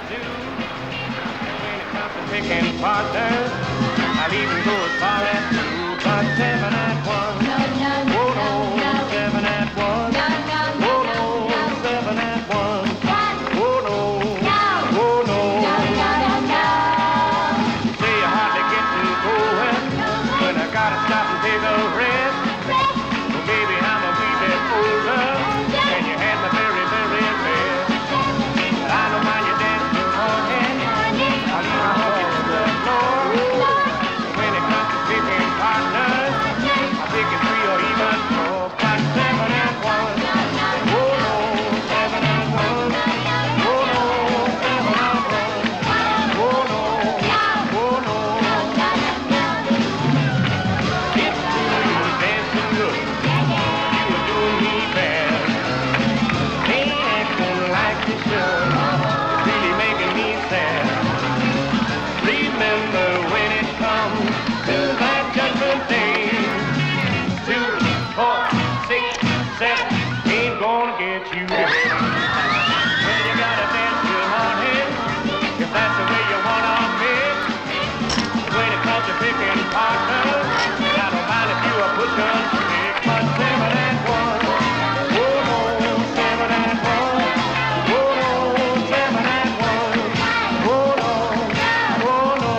do. And when it comes to picking partners, I'll even go as far as two. But 7 at 1. No, no, Oh no, no, no. 7 at 1. No, no, no, Oh no, no, no. 7 at 1. One. Oh no, No. oh no. No, no, no, no. You say you're hardly getting going when I gotta stop and take a rest. Well, baby, I'm a wee bit older, and you had me very, very best. But I don't mind you dancing morning. I'll even walk you to the floor. When it comes to picking partners, I'll pick it 3 or even 4. But 7 and 1. Oh no, 7 and 1. Oh no, 7 and 1. Oh no, oh no. It's true you were dancing good. You were doing me bad. Ain't acting like you should. It's really making me sad. Remember when it comes to that judgment day. 2, 4, 6, 7 ain't gonna get you there. Well, you gotta dance till morning if that's the way you wanna mix. When it comes to picking partners, I don't mind if you are pushing stick. But 7 and 1. Oh no, 7 and 1. Oh no, 7 and 1. Oh no, oh no.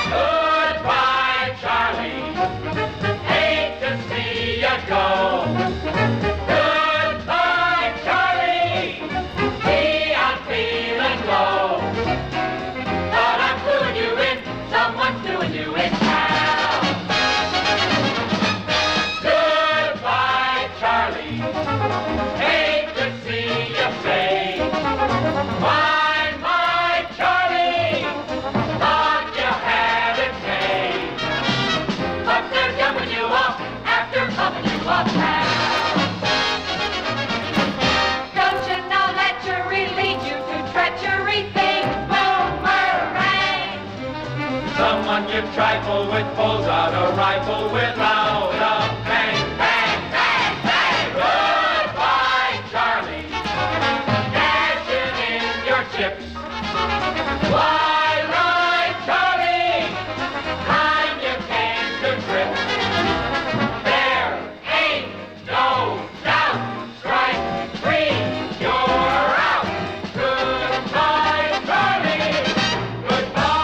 Goodbye, Charlie. Hate to see you go. Goodbye, Charlie. Gee, I'm feeling low. Thought I'm doing you in, someone's doing you in now. Goodbye, Charlie. Hate to see you fade. My Charlie. Thought you had it made, but they're dumping you off after pumping you up now. Don't you know that jury leads you to treachery? Things boomerang. Someone you trifle with pulls out a rifle without a bang, bang, bang, bang. Goodbye, Charlie. Cashing in your chips. Why, right, Charlie? Time you came to grip. There ain't no doubt. Strike 3, you're out. Goodbye, Charlie. Goodbye.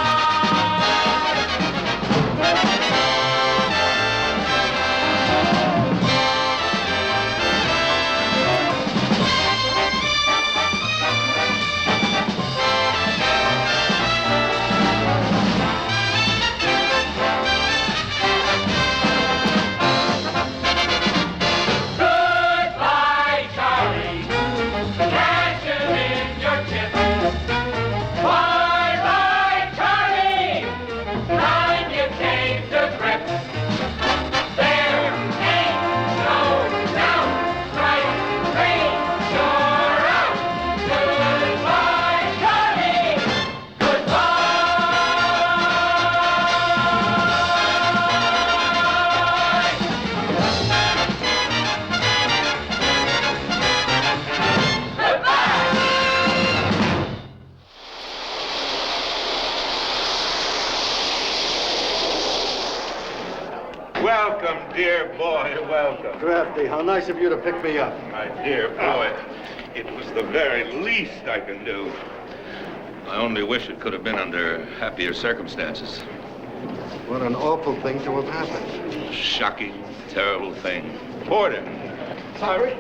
Welcome, dear boy, welcome. Crafty, how nice of you to pick me up. My dear boy, it was the very least I can do. I only wish it could have been under happier circumstances. What an awful thing to have happened. Shocking, terrible thing. Porter. Sorry?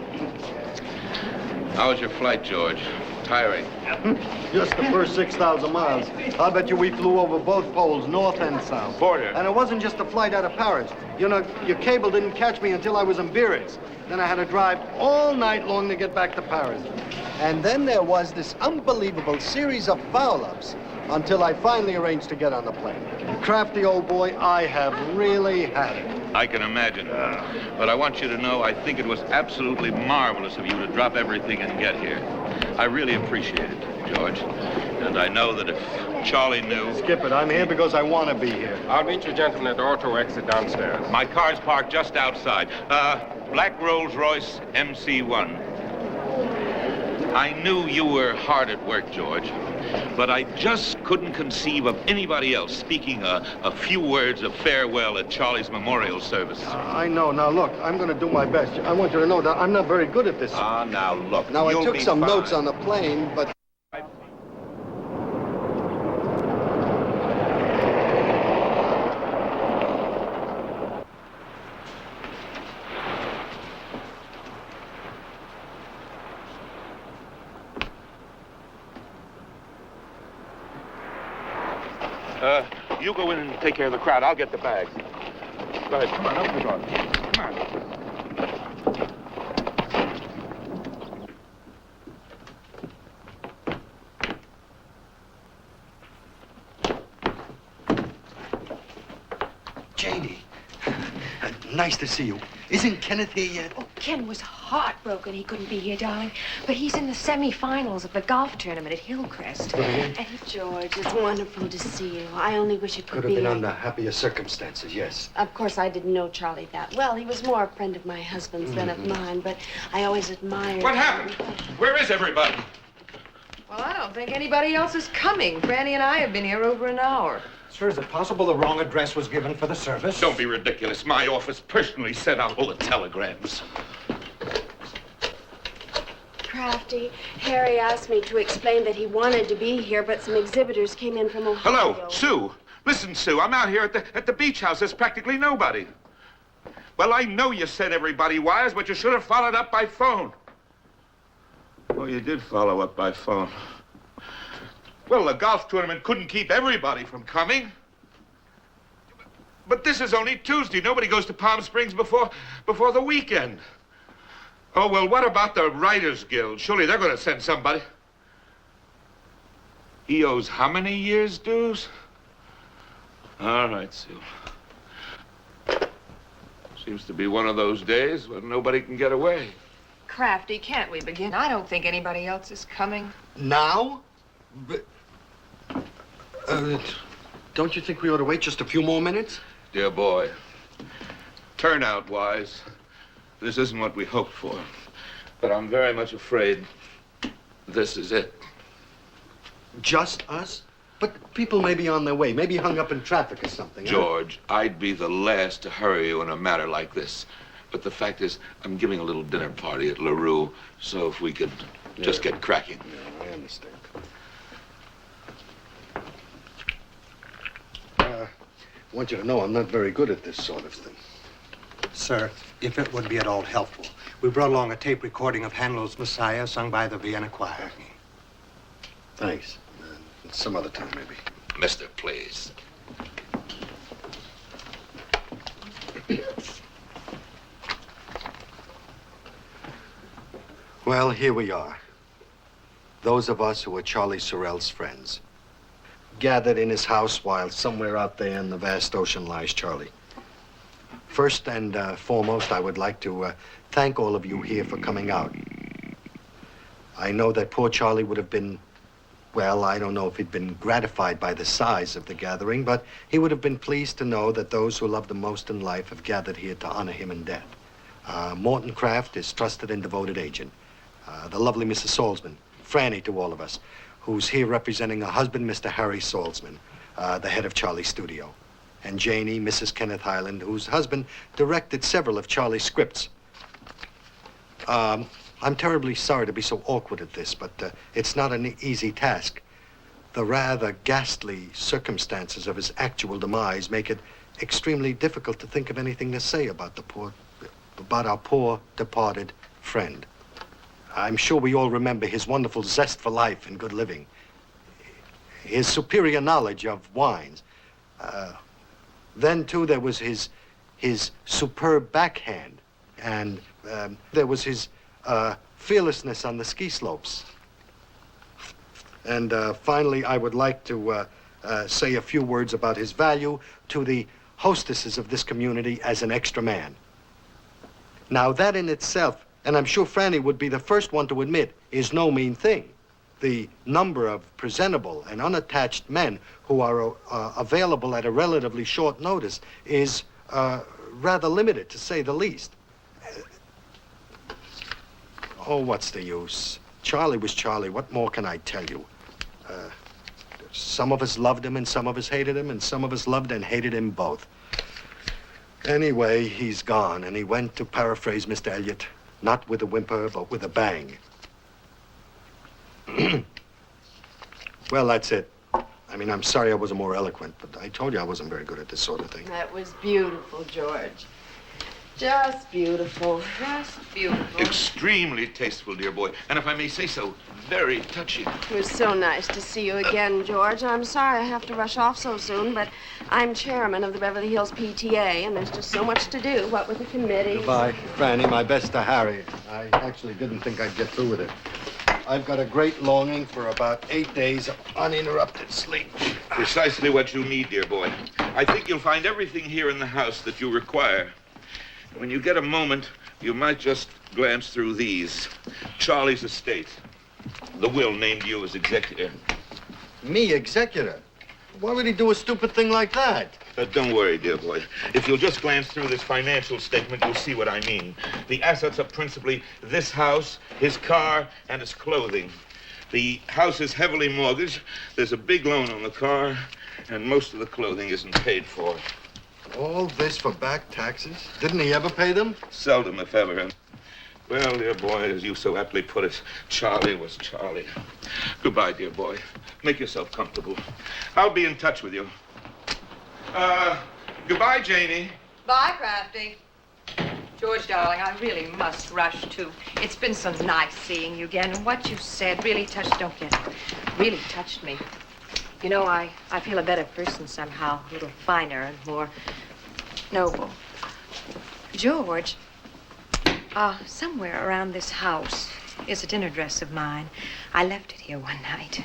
How was your flight, George? Tiring? Just the first 6,000 miles. I'll bet you we flew over both poles, north and south. Porter. And it wasn't just a flight out of Paris. You know, your cable didn't catch me until I was in Biarritz. Then I had to drive all night long to get back to Paris. And then there was this unbelievable series of foul-ups until I finally arranged to get on the plane. Crafty old boy, I have really had it. I can imagine. But I want you to know I think it was absolutely marvelous of you to drop everything and get here. I really appreciate it, George. And I know that if Charlie knew... Skip it. I'm here because I want to be here. I'll meet you gentlemen at the auto exit downstairs. My car's parked just outside. Black Rolls-Royce MC1. I knew you were hard at work, George, but I just couldn't conceive of anybody else speaking a few words of farewell at Charlie's memorial service. I know. Now, look, I'm going to do my best. I want you to know that I'm not very good at this. Now look. Now, I you'll took be some fine. notes on the plane, but... You go in and take care of the crowd. I'll get the bags. Go ahead. Come on, open the door. Come on. Janie, nice to see you. Isn't Kenneth here yet? Oh, Ken was heartbroken he couldn't be here, darling. But he's in the semifinals of the golf tournament at Hillcrest. And George, it's wonderful to see you. I only wish it Could could have be. been under happier circumstances, yes. Of course, I didn't know Charlie that well. He was more a friend of my husband's than of mine, but I always admired What him. happened? Where is everybody? well, I don't think anybody else is coming. Franny and I have been here over an hour. Sir, is it possible the wrong address was given for the service? Don't be ridiculous. My office personally sent out all the telegrams. Crafty, Harry asked me to explain that he wanted to be here, but some exhibitors came in from Ohio. Hello, Sue. Listen, Sue, I'm out here at the beach house. There's practically nobody. Well, I know you sent everybody wires, but you should have followed up by phone. Well, you did follow up by phone. Well, the golf tournament couldn't keep everybody from coming. But this is only Tuesday. Nobody goes to Palm Springs before the weekend. Oh, well, what about the Writers Guild? Surely they're going to send somebody. He owes how many years' dues? All right, Sue. Seems to be one of those days when nobody can get away. Crafty, can't we begin? I don't think anybody else is coming. Now? But, don't you think we ought to wait just a few more minutes? Dear boy, turnout-wise, this isn't what we hoped for. But I'm very much afraid this is it. Just us? But people may be on their way, maybe hung up in traffic or something. huh? George, I'd be the last to hurry you in a matter like this. But the fact is, I'm giving a little dinner party at LaRue, so if we could just get cracking. Yeah, I understand. I want you to know I'm not very good at this sort of thing. Sir, if it would be at all helpful, we brought along a tape recording of Handel's Messiah sung by the Vienna Choir. Thanks. Some other time, maybe. Mister, please. Well, here we are. Those of us who were Charlie Sorrell's friends, gathered in his house while somewhere out there in the vast ocean lies Charlie. First and foremost, I would like to thank all of you here for coming out. I know that poor Charlie would have been, well, I don't know if he'd been gratified by the size of the gathering, but he would have been pleased to know that those who loved him most in life have gathered here to honor him in death. Morton Kraft, his trusted and devoted agent. The lovely Mrs. Salzman, Franny to all of us, who's here representing her husband, Mr. Harry Salzman, the head of Charlie's studio. and Janie, Mrs. Kenneth Highland, whose husband directed several of Charlie's scripts. I'm terribly sorry to be so awkward at this, but it's not an easy task. The rather ghastly circumstances of his actual demise make it extremely difficult to think of anything to say about our poor departed friend. I'm sure we all remember his wonderful zest for life and good living, his superior knowledge of wines. Then, too, there was his superb backhand, and there was his fearlessness on the ski slopes. And finally, I would like to say a few words about his value to the hostesses of this community as an extra man. Now, that in itself, and I'm sure Franny would be the first one to admit, is no mean thing. The number of presentable and unattached men who are available at a relatively short notice is rather limited, to say the least. Oh, what's the use? Charlie was Charlie. What more can I tell you? Some of us loved him and some of us hated him, and some of us loved and hated him both. Anyway, he's gone, and he went, to paraphrase Mr. Elliot, not with a whimper, but with a bang. Well, that's it. I mean, I'm sorry I wasn't more eloquent, but I told you I wasn't very good at this sort of thing. That was beautiful, George. Just beautiful. Just beautiful. Extremely tasteful, dear boy. And if I may say so, very touching. It was so nice to see you again, George. I'm sorry I have to rush off so soon, but I'm chairman of the Beverly Hills PTA, and there's just so much to do, what with the committee. Goodbye, Franny. My best to Harry. I actually didn't think I'd get through with it. I've got a great longing for about 8 days of uninterrupted sleep. Precisely what you need, dear boy. I think you'll find everything here in the house that you require. When you get a moment, you might just glance through these. Charlie's estate. The will named you as executor. Me, executor? Why would he do a stupid thing like that? Don't worry, dear boy. If you'll just glance through this financial statement, you'll see what I mean. The assets are principally this house, his car, and his clothing. The house is heavily mortgaged. There's a big loan on the car, and most of the clothing isn't paid for. All this for back taxes? Didn't he ever pay them? Seldom, if ever. Well, dear boy, as you so aptly put it, Charlie was Charlie. Goodbye, dear boy. Make yourself comfortable. I'll be in touch with you. Goodbye, Janie. Bye, Crafty. George, darling, I really must rush, too. It's been so nice seeing you again, and what you said really touched, don't get it, really touched me. You know, I feel a better person somehow, a little finer and more noble. George, somewhere around this house is a dinner dress of mine. I left it here one night.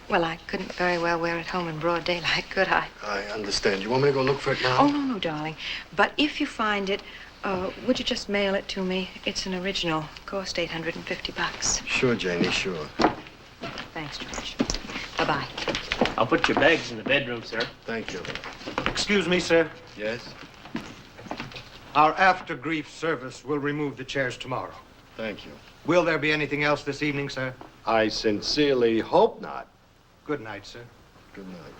Well, I couldn't very well wear it home in broad daylight, could I? I understand. You want me to go look for it now? Oh, no, darling. But if you find it, would you just mail it to me? It's an original. Cost $850. Sure, Janie, sure. Thanks, George. Bye-bye. I'll put your bags in the bedroom, sir. Thank you. Excuse me, sir. Yes? Our after-grief service will remove the chairs tomorrow. Thank you. Will there be anything else this evening, sir? I sincerely hope not. Good night, sir. Good night.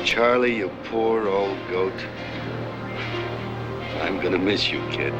Charlie, you poor old goat. I'm gonna miss you, kid.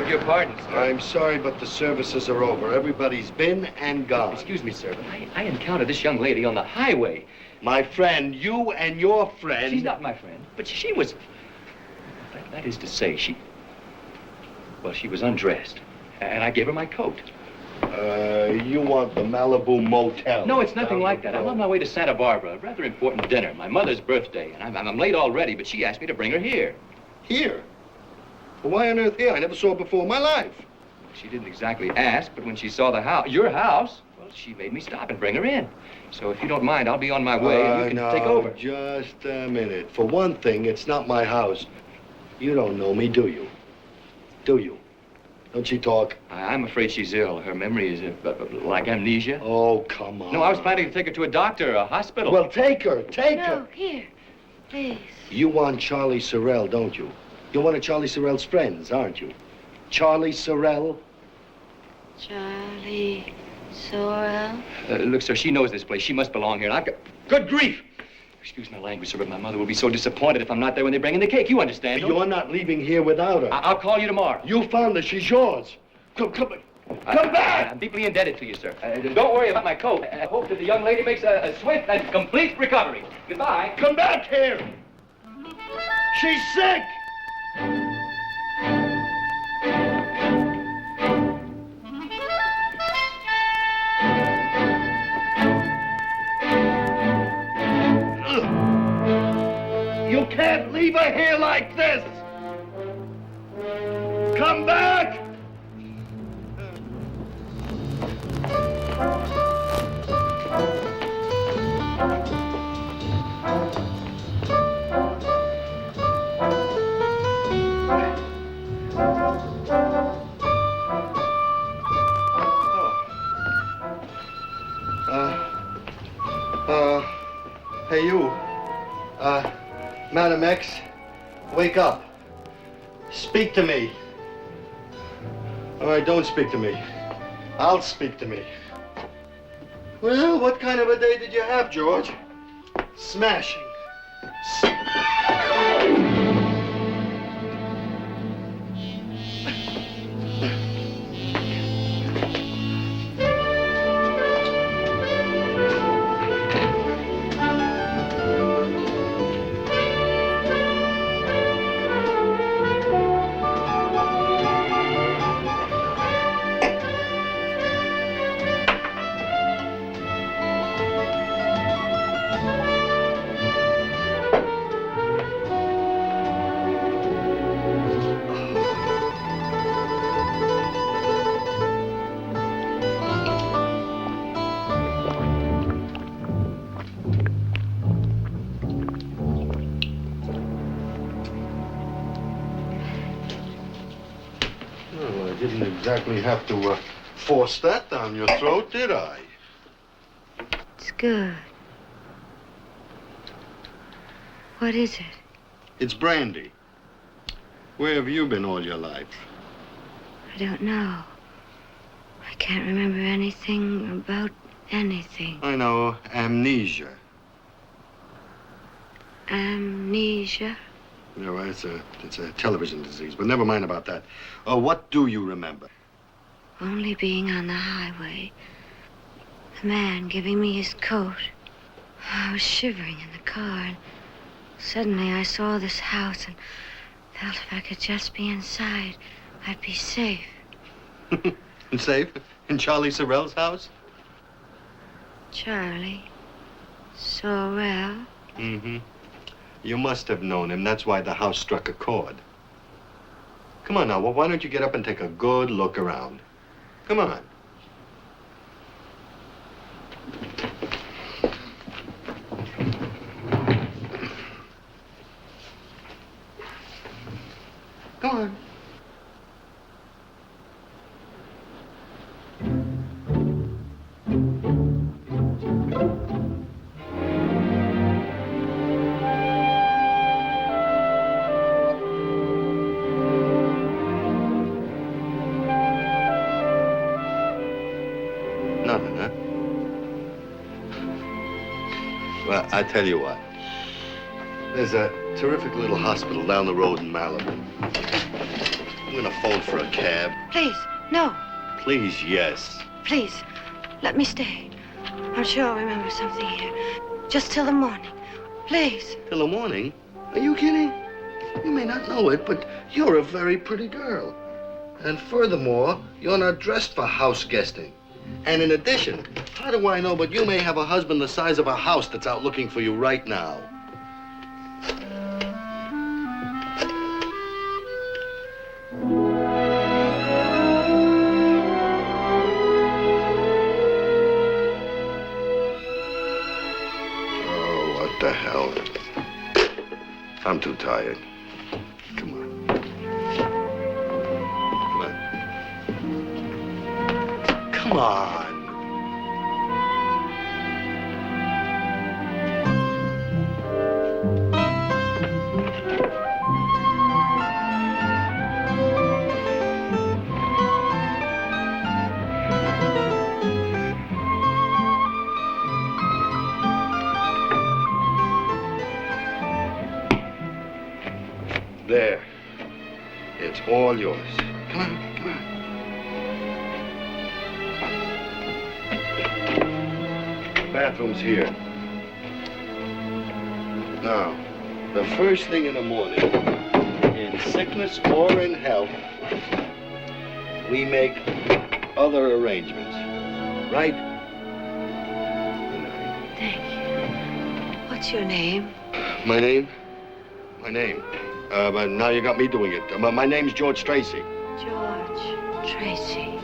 beg your pardon, sir. I'm sorry, but the services are over. Everybody's been and gone. Excuse me, sir, but I encountered this young lady on the highway. My friend, you and your friend... She's not my friend, but she was... That is to say, well, she was undressed, and I gave her my coat. You want the Malibu Motel? No, it's nothing like that. I'm on my way to Santa Barbara, a rather important dinner, my mother's birthday, and I'm late already, but she asked me to bring her here. Here? Well, why on earth here? I never saw her before in my life. She didn't exactly ask, but when she saw the house, your house, well, she made me stop and bring her in. So if you don't mind, I'll be on my way, and you can take over. Just a minute. For one thing, it's not my house. You don't know me, do you? Do you? Don't she talk? I'm afraid she's ill. Her memory is like amnesia. Oh, come on. No, I was planning to take her to a doctor, a hospital. Well, take her. Take her. No, here. Please. You want Charlie Sorrell, don't you? You're one of Charlie Sorrell's friends, aren't you? Charlie Sorrell? Charlie Sorrell? Look, sir, she knows this place. She must belong here. And I've got... Good grief! Excuse my language, sir, but my mother will be so disappointed if I'm not there when they bring in the cake. You understand, don't you? You're not leaving here without her. I'll call you tomorrow. You found her. She's yours. Come back! I'm deeply indebted to you, sir. Don't worry about my coat. I hope that the young lady makes a swift and complete recovery. Goodbye. Come back here! She's sick! You can't leave her here like this! Come back! Hey, you. Madam X, wake up. Speak to me. All right, don't speak to me. I'll speak to me. Well, what kind of a day did you have, George? Smashing. Exactly have to force that down your throat, did I? It's good. What is it? It's brandy. Where have you been all your life? I don't know. I can't remember anything about anything. I know. Amnesia. Amnesia? Yeah, well, it's a television disease, but never mind about that. What do you remember? Only being on the highway. The man giving me his coat. I was shivering in the car, and suddenly I saw this house and felt if I could just be inside, I'd be safe. Safe? In Charlie Sorrell's house? Charlie Sorrell? Mm-hmm. You must have known him. That's why the house struck a chord. Come on now. Well, why don't you get up and take a good look around? Come on. Go on. Nothing, huh? Well, I tell you what. There's a terrific little hospital down the road in Malibu. I'm gonna phone for a cab. Please, no. Please, yes. Please, let me stay. I'm sure I'll remember something here. Just till the morning. Please. Till the morning? Are you kidding? You may not know it, but you're a very pretty girl. And furthermore, you're not dressed for house guesting. And in addition, how do I know but you may have a husband the size of a house that's out looking for you right now? Oh, what the hell? I'm too tired. Come on. Come on. There. It's all yours. Come on, come on. The bathroom's here. Now, the first thing in the morning, in sickness or in health, we make other arrangements. Right? Good night. Thank you. What's your name? My name? My name? But now you got me doing it. My name's George Tracy. George Tracy.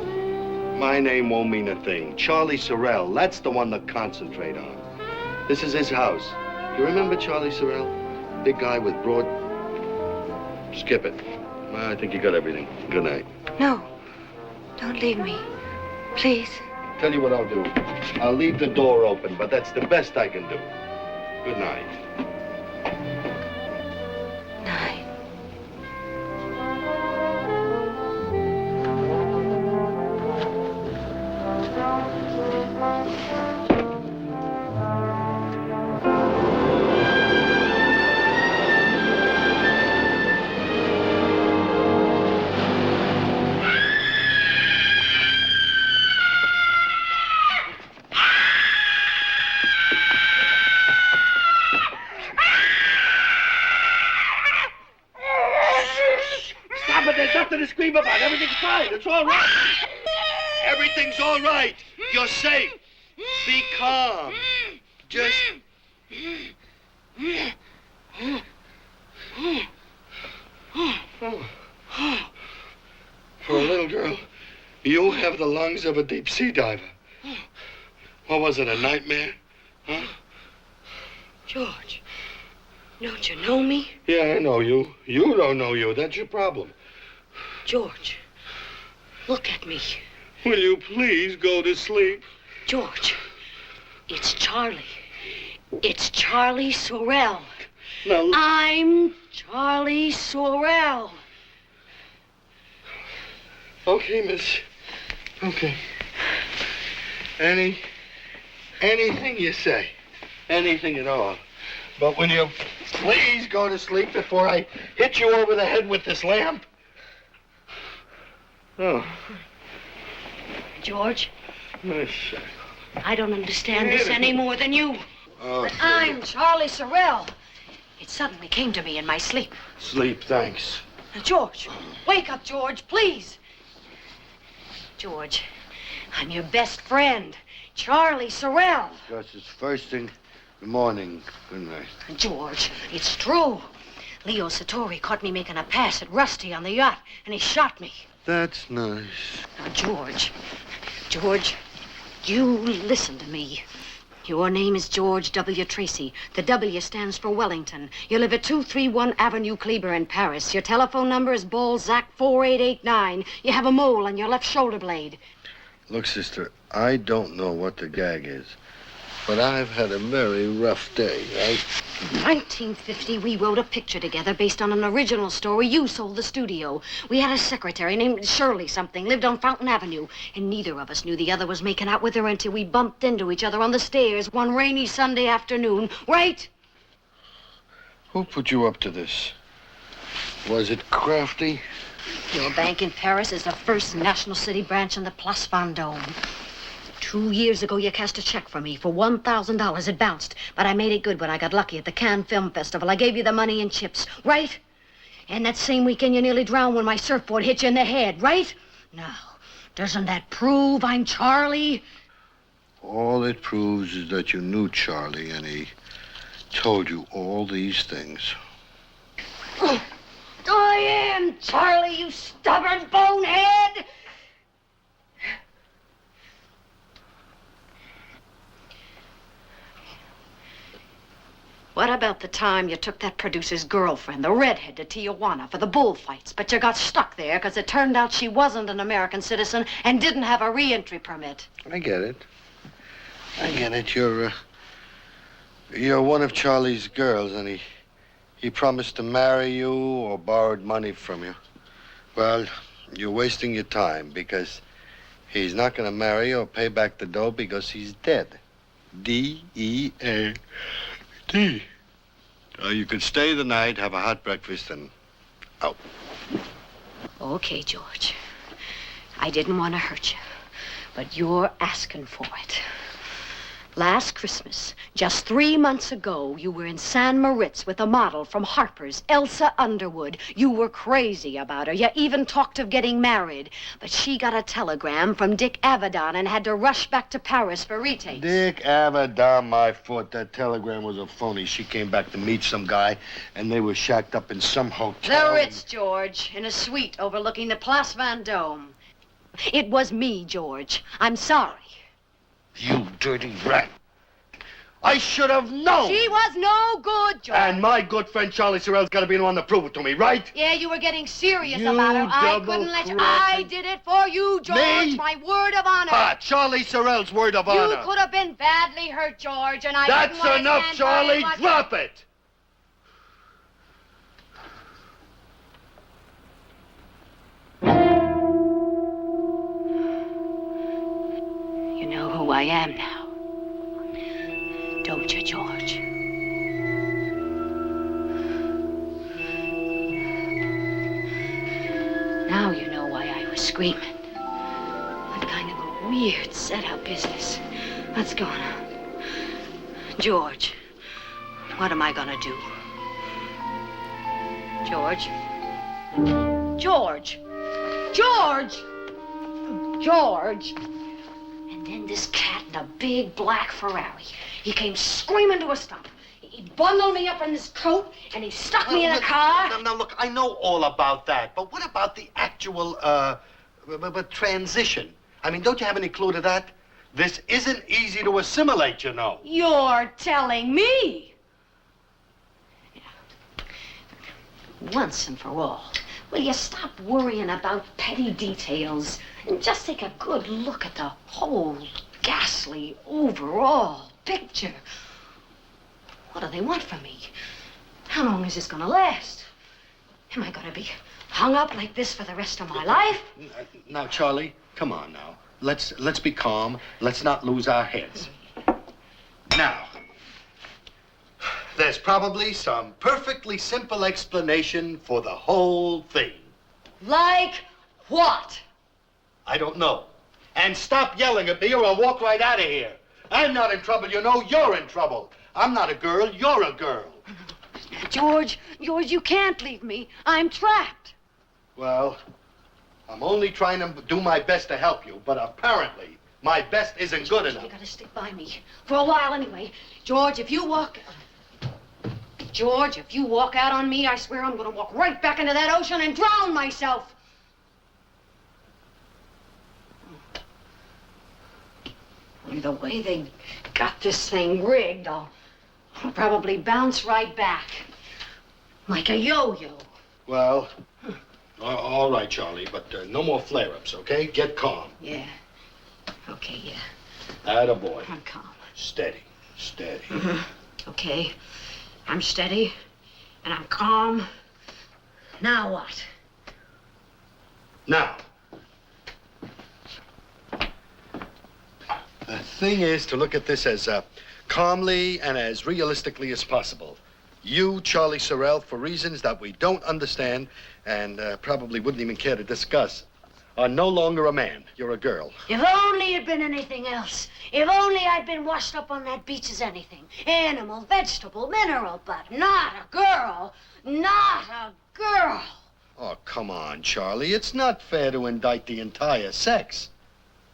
My name won't mean a thing. Charlie Sorrell, that's the one to concentrate on. This is his house. You remember Charlie Sorrell? Big guy with broad... Skip it. I think you got everything. Good night. No. Don't leave me. Please. Tell you what I'll do. I'll leave the door open, but that's the best I can do. Good night. Night. There's nothing to scream about. Everything's fine. It's all right. Everything's all right. You're safe. Be calm. Just... For a little girl, you have the lungs of a deep sea diver. What was it, a nightmare? Huh? George, don't you know me? Yeah, I know you. You don't know you. That's your problem. George, look at me. Will you please go to sleep? George, it's Charlie. It's Charlie Sorrell. Now, I'm Charlie Sorrell. Okay, miss. Okay. Anything you say. Anything at all. But will you please go to sleep before I hit you over the head with this lamp? Oh. George, Oh, shit. I don't understand this any more than you. Oh, But I'm Charlie Sorrell. It suddenly came to me in my sleep. sleep, thanks. Now, George, wake up, George, please. George, I'm your best friend, Charlie Sorrell. Because it's first thing in the morning. Good night. George, it's true. Leo Satori caught me making a pass at Rusty on the yacht, and he shot me. That's nice. Now, George, you listen to me. Your name is George W. Tracy. The W stands for Wellington. You live at 231 Avenue Kleber in Paris. Your telephone number is Balzac 4889. You have a mole on your left shoulder blade. Look, sister, I don't know what the gag is, but I've had a very rough day, right? In 1950, we wrote a picture together based on an original story. You sold the studio. We had a secretary named Shirley something, lived on Fountain Avenue, and neither of us knew the other was making out with her until we bumped into each other on the stairs one rainy Sunday afternoon. Right? Who put you up to this? Was it Crafty? Your bank in Paris is the first National City branch in the Place Vendôme. 2 years ago, you cast a check for me for $1,000. It bounced, but I made it good when I got lucky at the Cannes Film Festival. I gave you the money in chips, right? And that same weekend, you nearly drowned when my surfboard hit you in the head, right? Now, doesn't that prove I'm Charlie? All it proves is that you knew Charlie, and he told you all these things. I am Charlie, you stubborn bonehead! What about the time you took that producer's girlfriend, the redhead, to Tijuana for the bullfights, but you got stuck there because it turned out she wasn't an American citizen and didn't have a re-entry permit? I get it. I get it. You're one of Charlie's girls, and he promised to marry you or borrowed money from you. Well, you're wasting your time because he's not going to marry you or pay back the dough because he's dead. D-E-A-D. You can stay the night, have a hot breakfast, and out. Okay, George. I didn't want to hurt you, but you're asking for it. Last Christmas, just 3 months ago, you were in San Moritz with a model from Harper's, Elsa Underwood. You were crazy about her. You even talked of getting married. But she got a telegram from Dick Avedon and had to rush back to Paris for retakes. Dick Avedon, my foot. That telegram was a phony. She came back to meet some guy, and they were shacked up in some hotel. The Ritz, George, in a suite overlooking the Place Vendôme. It was me, George. I'm sorry. You dirty rat. I should have known. She was no good, George. And my good friend Charlie Sorrell's got to be the one to prove it to me, right? Yeah, you were getting serious You about her. I couldn't let you. I double-crossing- did it for you, George. Me? My word of honor. Ah, Charlie Sorrell's word of honor. You could have been badly hurt, George, and I didn't That's want to enough, stand Charlie. by and watch Drop it. You know who I am now, don't you, George? Now you know why I was screaming. What kind of a weird setup is this? What's going on? George, what am I gonna do? George? George! George! George! And then this cat in a big black Ferrari. He came screaming to a stop. He bundled me up in this coat, and he stuck me in a car. Now, look, I know all about that, but what about the actual, transition? I mean, don't you have any clue to that? This isn't easy to assimilate, you know. You're telling me. Once and for all, will you stop worrying about petty details and just take a good look at the whole ghastly overall picture? What do they want from me? How long is this gonna last? Am I gonna be hung up like this for the rest of my life? Now, Charlie, come on now. Let's be calm. Let's not lose our heads. Now, there's probably some perfectly simple explanation for the whole thing. Like what? I don't know. And stop yelling at me or I'll walk right out of here. I'm not in trouble, you know. You're in trouble. I'm not a girl. You're a girl. George, you can't leave me. I'm trapped. Well, I'm only trying to do my best to help you, but apparently my best isn't good enough. You gotta stick by me. For a while anyway. George, if you walk out on me, I swear I'm gonna walk right back into that ocean and drown myself. The way they got this thing rigged, I'll probably bounce right back. Like a yo-yo. Well, all right, Charlie, but no more flare-ups, okay? Get calm. Yeah. Okay, yeah. Attaboy. I'm calm. Steady, steady. Okay. I'm steady, and I'm calm. Now what? Now, the thing is to look at this as calmly and as realistically as possible. You, Charlie Sorrell, for reasons that we don't understand and probably wouldn't even care to discuss, are no longer a man. You're a girl. If only it'd been anything else. If only I'd been washed up on that beach as anything. Animal, vegetable, mineral, but not a girl. Not a girl. Oh, come on, Charlie. It's not fair to indict the entire sex.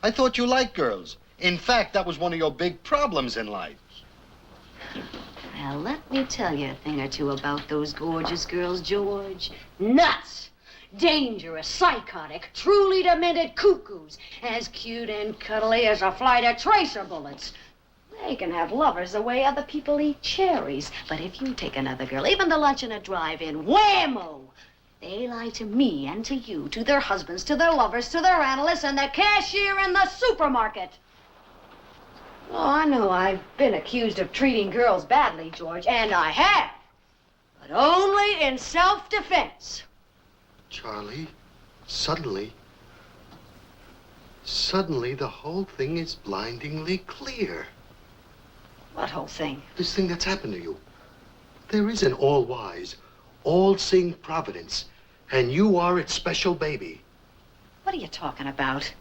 I thought you liked girls. In fact, that was one of your big problems in life. Well, let me tell you a thing or two about those gorgeous girls, George. Nuts! Dangerous, psychotic, truly demented cuckoos. As cute and cuddly as a flight of tracer bullets. They can have lovers the way other people eat cherries. But if you take another girl, even to lunch in a drive-in, whammo! They lie to me and to you, to their husbands, to their lovers, to their analysts, and the cashier in the supermarket. Oh, I know I've been accused of treating girls badly, George, and I have. But only in self-defense. Charlie, suddenly the whole thing is blindingly clear. What whole thing? This thing that's happened to you. There is an all-wise, all-seeing providence, and you are its special baby. What are you talking about?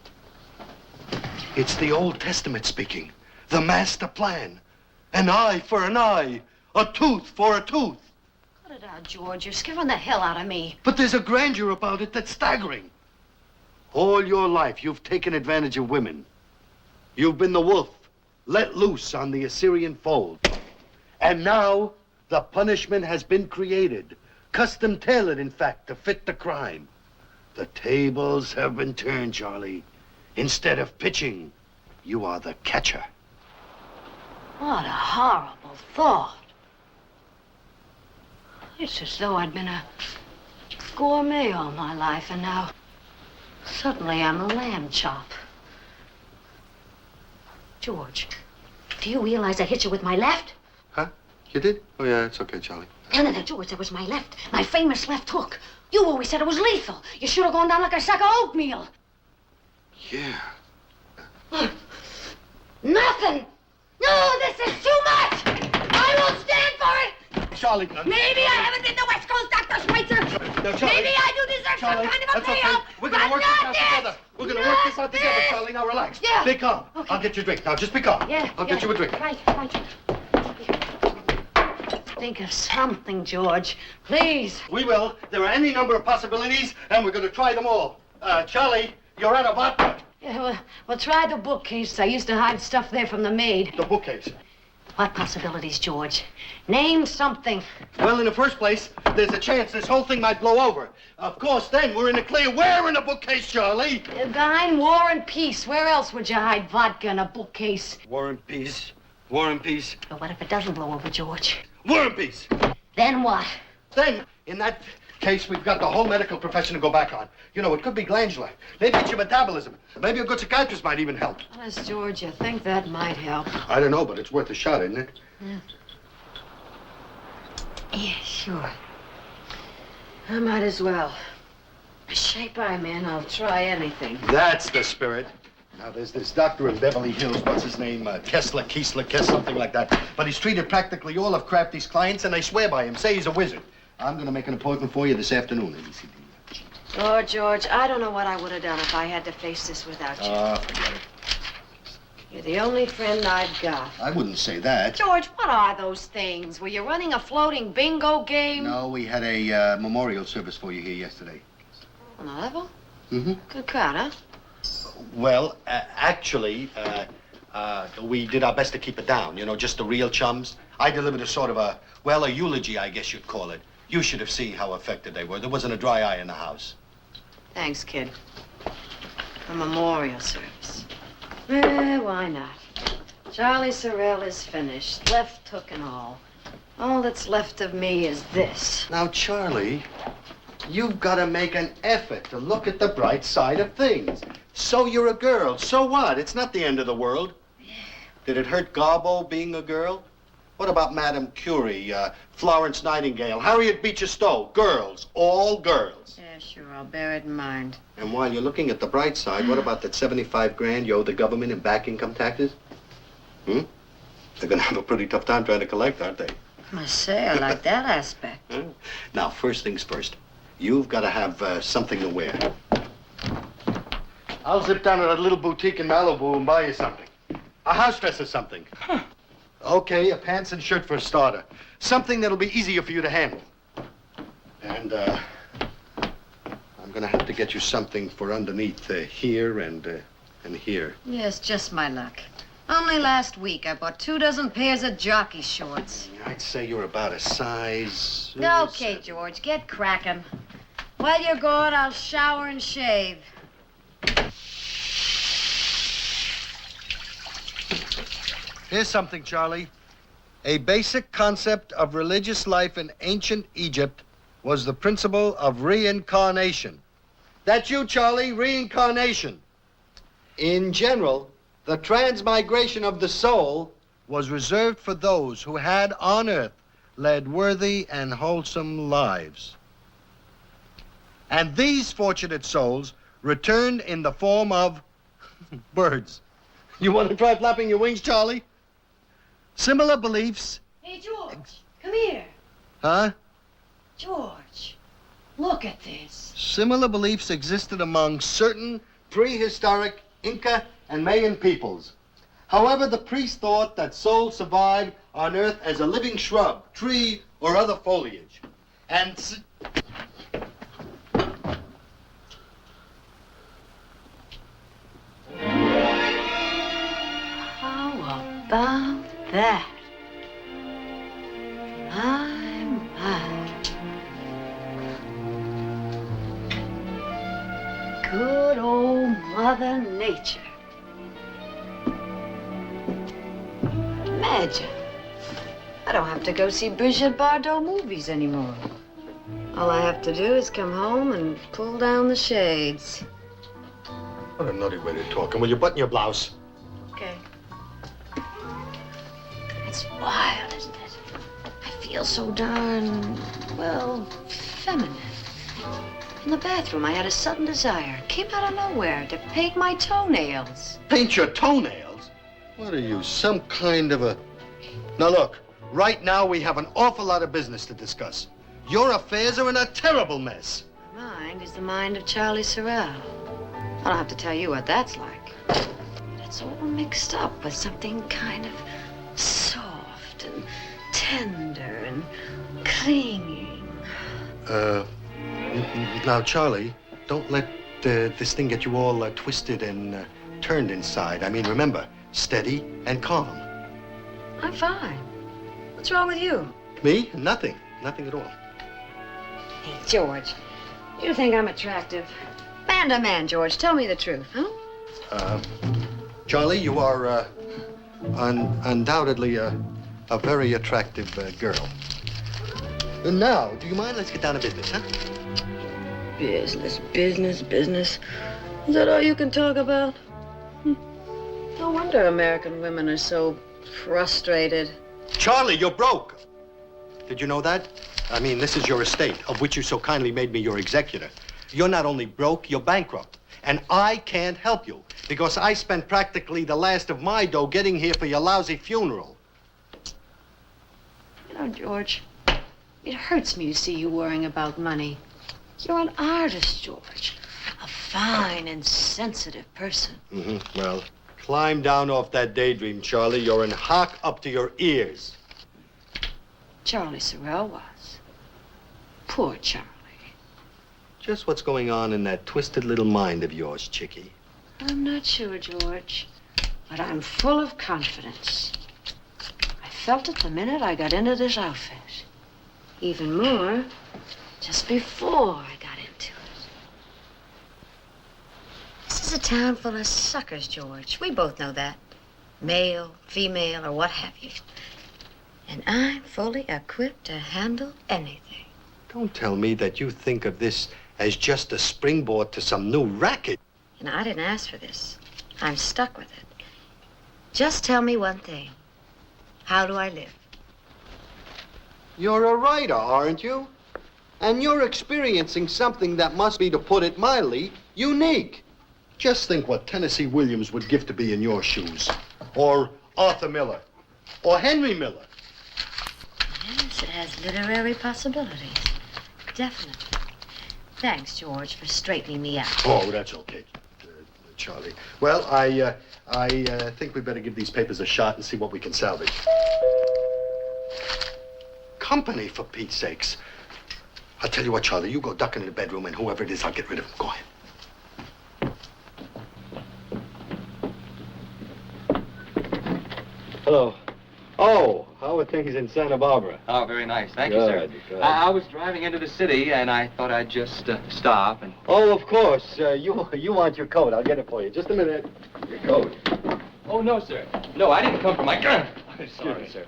It's the Old Testament speaking. The master plan. An eye for an eye. A tooth for a tooth. Cut it out, George. You're scaring the hell out of me. But there's a grandeur about it that's staggering. All your life, you've taken advantage of women. You've been the wolf, let loose on the Assyrian fold. And now, the punishment has been created. Custom-tailored, in fact, to fit the crime. The tables have been turned, Charlie. Instead of pitching, you are the catcher. What a horrible thought. It's as though I'd been a gourmet all my life, and now suddenly I'm a lamb chop. George, do you realize I hit you with my left? Huh? You did? Oh, yeah, it's okay, Charlie. No, George, that was my left. My famous left hook. You always said it was lethal. You should have gone down like a sack of oatmeal. Yeah. Nothing! No, this is too much! I won't stand for it! Charlie. Maybe I haven't been the West Coast Dr. Schweitzer. No, Charlie. Maybe I do deserve Charlie, some kind of a that's okay. payoff. We're gonna work this out together. We're gonna work this out together, Charlie. Now relax. Yeah. Be calm. Okay. I'll get you a drink. Now just be calm. Yeah. I'll get you a drink. Right. Think of something, George. Please. We will. There are any number of possibilities, and we're gonna try them all. Charlie, you're out of vodka. Yeah, well, try the bookcase. I used to hide stuff there from the maid. The bookcase. What possibilities, George? Name something. Well, in the first place, there's a chance this whole thing might blow over. Of course, then we're in the clear. Where in the bookcase, Charlie? Behind War and Peace. Where else would you hide vodka in a bookcase? War and Peace. War and Peace. But what if it doesn't blow over, George? War and Peace. Then what? Then, in that case, we've got the whole medical profession to go back on. You know, it could be glandular. Maybe it's your metabolism. Maybe a good psychiatrist might even help. Honest, George, you think that might help? I don't know, but it's worth a shot, isn't it? Yeah, sure. I might as well. The shape I'm in, I'll try anything. That's the spirit. Now, there's this doctor in Beverly Hills, what's his name? Kessler, something like that. But he's treated practically all of Crafty's clients, and they swear by him, say he's a wizard. I'm going to make an appointment for you this afternoon. Oh, George, I don't know what I would have done if I had to face this without you. Oh, forget it. You're the only friend I've got. I wouldn't say that. George, what are those things? Were you running a floating bingo game? No, we had a memorial service for you here yesterday. On the level? Mm-hmm. Good crowd, huh? Well, actually, we did our best to keep it down, you know, just the real chums. I delivered a sort of a eulogy, I guess you'd call it. You should have seen how affected they were. There wasn't a dry eye in the house. Thanks, kid. A memorial service. Why not? Charlie Sorrell is finished, left hook and all. All that's left of me is this. Now, Charlie, you've got to make an effort to look at the bright side of things. So you're a girl. So what? It's not the end of the world. Did it hurt Garbo being a girl? What about Madame Curie, Florence Nightingale, Harriet Beecher Stowe? Girls, all girls. Yeah, sure, I'll bear it in mind. And while you're looking at the bright side, what about that 75 grand you owe the government in back income taxes? They're gonna have a pretty tough time trying to collect, aren't they? I must say, I like that aspect. Now, first things first. You've got to have something to wear. I'll zip down to that little boutique in Malibu and buy you something. A house dress or something. Huh. Okay, a pants and shirt for a starter. Something that'll be easier for you to handle. And, I'm gonna have to get you something for underneath here and here. Yes, just my luck. Only last week, I bought 24 pairs of jockey shorts. I'd say you're about a size... Okay, George, get cracking. While you're gone, I'll shower and shave. Here's something, Charlie. A basic concept of religious life in ancient Egypt was the principle of reincarnation. That's you, Charlie, reincarnation. In general, the transmigration of the soul was reserved for those who had on earth led worthy and wholesome lives. And these fortunate souls returned in the form of birds. You want to try flapping your wings, Charlie? Similar beliefs. Hey, George, come here. Huh? George, look at this. Similar beliefs existed among certain prehistoric Inca and Mayan peoples. However, the priests thought that souls survived on Earth as a living shrub, tree, or other foliage. And... How about that? My. Good old Mother Nature. Imagine. I don't have to go see Brigitte Bardot movies anymore. All I have to do is come home and pull down the shades. What a nutty way to talk. And will you button your blouse? Okay. It's wild, isn't it? I feel so darn, well, feminine. In the bathroom, I had a sudden desire. Came out of nowhere to paint my toenails. Paint your toenails? What are you, some kind of a... Now look, right now we have an awful lot of business to discuss. Your affairs are in a terrible mess. My mind is the mind of Charlie Sorrell. I don't have to tell you what that's like. But it's all mixed up with something kind of soft and tender and clinging. Now, Charlie, don't let this thing get you all twisted and turned inside. I mean, remember, steady and calm. I'm fine. What's wrong with you? Me? Nothing. Nothing at all. Hey, George, you think I'm attractive? Man to man, George, tell me the truth, huh? Charlie, you are undoubtedly a very attractive girl. And now, do you mind? Let's get down to business, huh? Business. Is that all you can talk about? No wonder American women are so frustrated. Charlie, you're broke. Did you know that? I mean, this is your estate, of which you so kindly made me your executor. You're not only broke, you're bankrupt. And I can't help you, because I spent practically the last of my dough getting here for your lousy funeral. You know, George, it hurts me to see you worrying about money. You're an artist, George. A fine and sensitive person. Mm-hmm. Well, climb down off that daydream, Charlie. You're in hock up to your ears. Charlie Sorrell was. Poor Charlie. Just what's going on in that twisted little mind of yours, Chickie? I'm not sure, George, but I'm full of confidence. I felt it the minute I got into this outfit. Even more, just before I got into it. This is a town full of suckers, George. We both know that. Male, female, or what have you. And I'm fully equipped to handle anything. Don't tell me that you think of this as just a springboard to some new racket. And I didn't ask for this. I'm stuck with it. Just tell me one thing. How do I live? You're a writer, aren't you? And you're experiencing something that must be, to put it mildly, unique. Just think what Tennessee Williams would give to be in your shoes. Or Arthur Miller. Or Henry Miller. Yes, it has literary possibilities. Definitely. Thanks, George, for straightening me out. Oh, that's okay, Charlie. Well, I think we better give these papers a shot and see what we can salvage. Company, for Pete's sakes. I'll tell you what, Charlie, you go duck into the bedroom, and whoever it is, I'll get rid of him. Go ahead. Hello. Oh, how are things in Santa Barbara? Oh, very nice. Thank you, sir. Good. I was driving into the city, and I thought I'd just stop and... Oh, of course. You want your coat. I'll get it for you. Just a minute. Your coat. Oh, no, sir. No, I didn't come for my... Sorry, sir.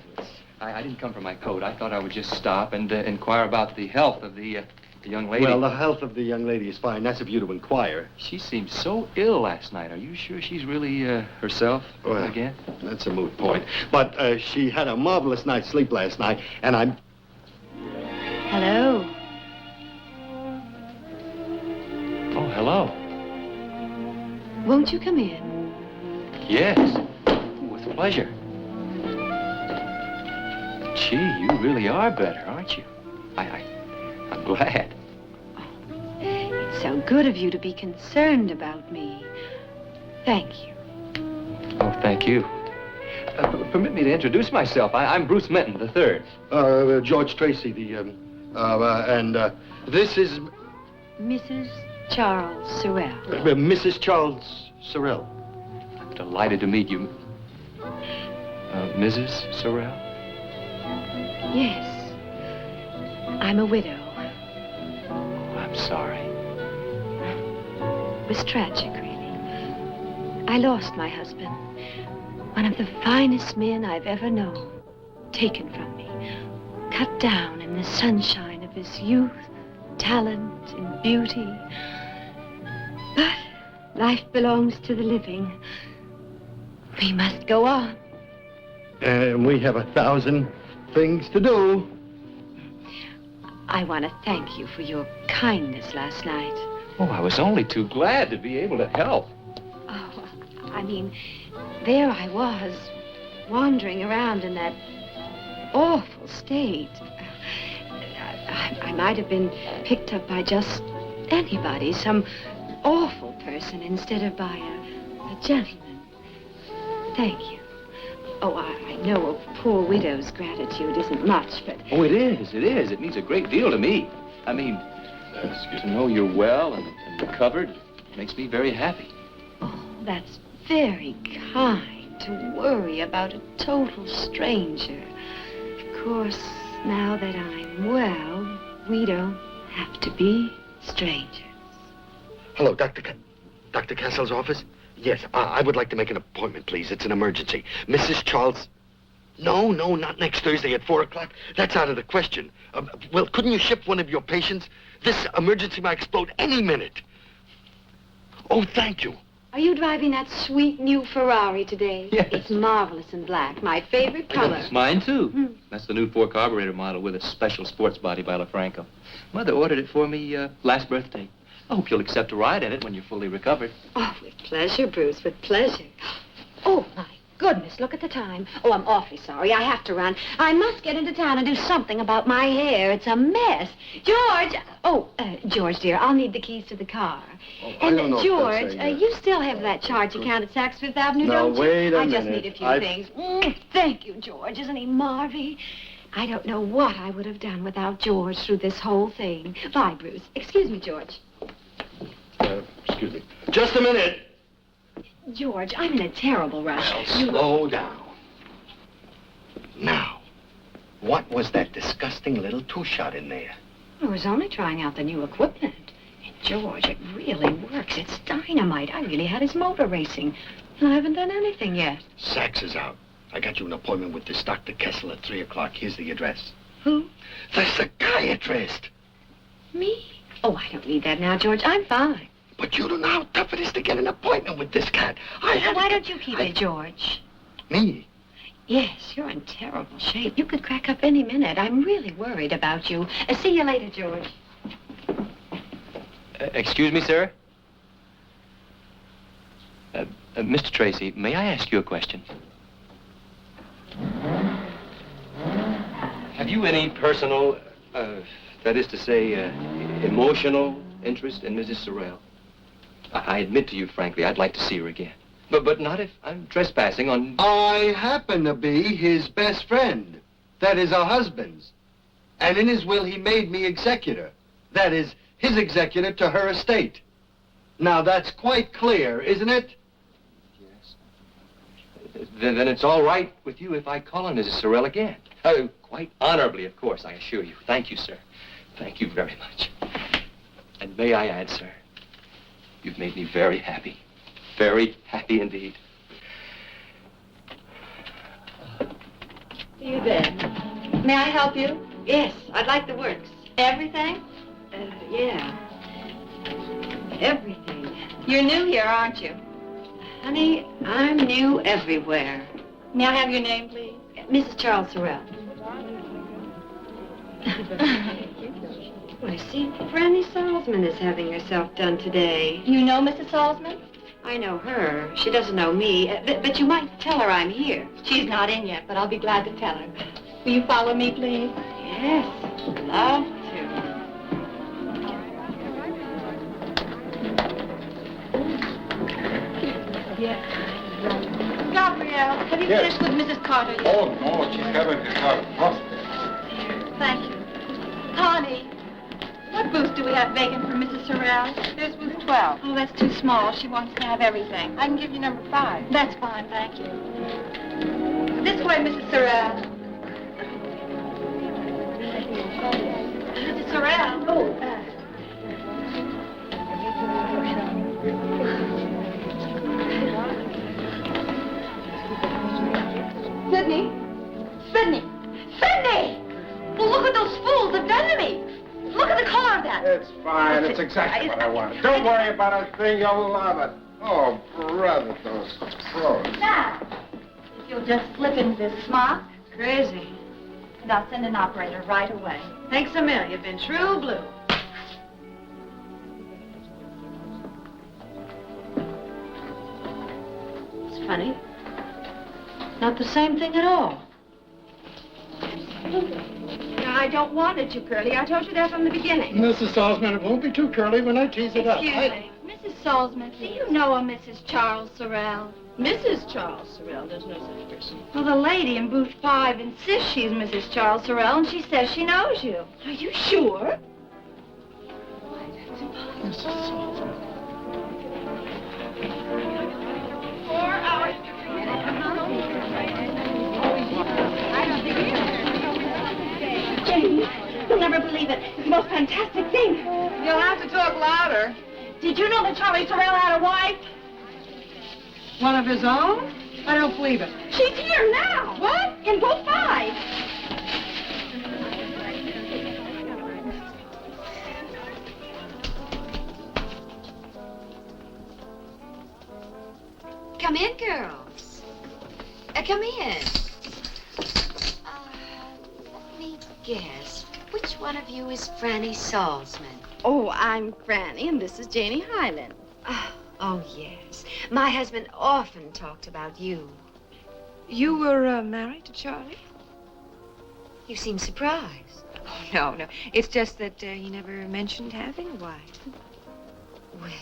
I didn't come for my coat. I thought I would just stop and inquire about the health of the young lady. Well, the health of the young lady is fine. That's of you to inquire. She seemed so ill last night. Are you sure she's really herself again? That's a moot point. But she had a marvelous night's sleep last night, and I'm... Hello. Oh, hello. Won't you come in? Yes, with pleasure. Gee, you really are better, aren't you? I'm glad. It's so good of you to be concerned about me. Thank you. Oh, thank you. Permit me to introduce myself. I'm Bruce Menton, III. George Tracy, this is... Mrs. Charles Sorrell. Mrs. Charles Sorrell. I'm delighted to meet you. Mrs. Sorrell? Yes. I'm a widow. Oh, I'm sorry. It was tragic, really. I lost my husband. One of the finest men I've ever known. Taken from me. Cut down in the sunshine of his youth, talent, and beauty. But life belongs to the living. We must go on. And we have 1,000 things to do. I want to thank you for your kindness last night. Oh, I was only too glad to be able to help. Oh, I mean, there I was, wandering around in that awful state. I might have been picked up by just anybody, some awful person, instead of by a gentleman. Thank you. Oh, I know a poor widow's gratitude isn't much, but... Oh, it is. It means a great deal to me. I mean, to know you're well and recovered makes me very happy. Oh, that's very kind to worry about a total stranger. Of course, now that I'm well, we don't have to be strangers. Hello, Dr. Castle's office? Yes, I would like to make an appointment, please. It's an emergency. Mrs. Charles... No, not next Thursday at 4 o'clock. That's out of the question. Well, couldn't you ship one of your patients? This emergency might explode any minute. Oh, thank you. Are you driving that sweet new Ferrari today? Yes. It's marvelous in black. My favorite color. It's mine, too. That's the new 4 carburetor model with a special sports body by LaFranco. Mother ordered it for me last birthday. I hope you'll accept a ride in it when you're fully recovered. Oh, with pleasure, Bruce, with pleasure. Oh, my goodness, look at the time. Oh, I'm awfully sorry. I have to run. I must get into town and do something about my hair. It's a mess. George! Oh, George, dear, I'll need the keys to the car. Oh, I don't know if George, that's you still have that charge account at Saks Fifth Avenue, Now, don't you? wait a I just minute. need a few things. Thank you, George. Isn't he marvy? I don't know what I would have done without George through this whole thing. Bye, Bruce. Excuse me, George. Excuse me. Just a minute. George, I'm in a terrible rush. Well, slow down. Now, what was that disgusting little two-shot in there? I was only trying out the new equipment. And George, it really works. It's dynamite. I really had his motor racing. And I haven't done anything yet. Sachs is out. I got you an appointment with this Dr. Kessel at 3 o'clock. Here's the address. Who? The psychiatrist. Me? Oh, I don't need that now, George. I'm fine. But you don't know how tough it is to get an appointment with this cat. Why don't you keep it, George? Me? Yes, you're in terrible shape. You could crack up any minute. I'm really worried about you. See you later, George. Excuse me, sir? Mr. Tracy, may I ask you a question? Have you any personal, that is to say, emotional interest in Mrs. Sorrell? I admit to you, frankly, I'd like to see her again. But not if I'm trespassing on... I happen to be his best friend. That is, our husband's. And in his will, he made me executor. That is, his executor to her estate. Now, that's quite clear, isn't it? Yes. Then it's all right with you if I call on Mrs. Sorrell again. Quite honorably, of course, I assure you. Thank you, sir. Thank you very much. And may I add, sir, you've made me very happy. Very happy indeed. You there? May I help you? Yes, I'd like the works. Everything? Yeah. Everything. You're new here, aren't you? Honey, I'm new everywhere. May I have your name, please? Mrs. Charles Sorrell. I see Franny Salzman is having herself done today. You know Mrs. Salzman? I know her. She doesn't know me. But you might tell her I'm here. She's not in yet, but I'll be glad to tell her. Will you follow me, please? Yes, love to. Yes. Gabrielle, have you finished with Mrs. Carter yet? Oh, no, she's having to have prospects. Thank you. Connie, what booth do we have vacant for Mrs. Sorrell? There's booth 12. Oh, that's too small. She wants to have everything. I can give you number 5. That's fine, thank you. This way, Mrs. Sorrell. Mrs. Sorrell. Oh, Sydney! Sydney! Sydney! Well, look what those fools have done to me! Look at the color of that! It's fine. It's exactly what I wanted. Don't worry about a thing. You'll love it. Oh, brother, those clothes. Now, if you'll just slip into this smock. Crazy. And I'll send an operator right away. Thanks a million. You've been true blue. It's funny. Not the same thing at all. I don't want it too curly. I told you that from the beginning. Mrs. Salzman, it won't be too curly when I tease it up. Excuse me. Mrs. Salzman, do you know a Mrs. Charles Sorrell? Mrs. Charles Sorrell? There's no such person. Well, the lady in booth 5 insists she's Mrs. Charles Sorrell, and she says she knows you. Are you sure? Mrs. Salzman. 4 hours. Jane, you'll never believe it. It's the most fantastic thing. You'll have to talk louder. Did you know that Charlie Sorrell had a wife? One of his own? I don't believe it. She's here now. What? In booth 5. Come in, girls. Come in. Let me guess. Which one of you is Franny Salzman? Oh, I'm Franny, and this is Janie Highland. Oh, yes. My husband often talked about you. You were married to Charlie? You seem surprised. Oh, no. It's just that he never mentioned having a wife. Well,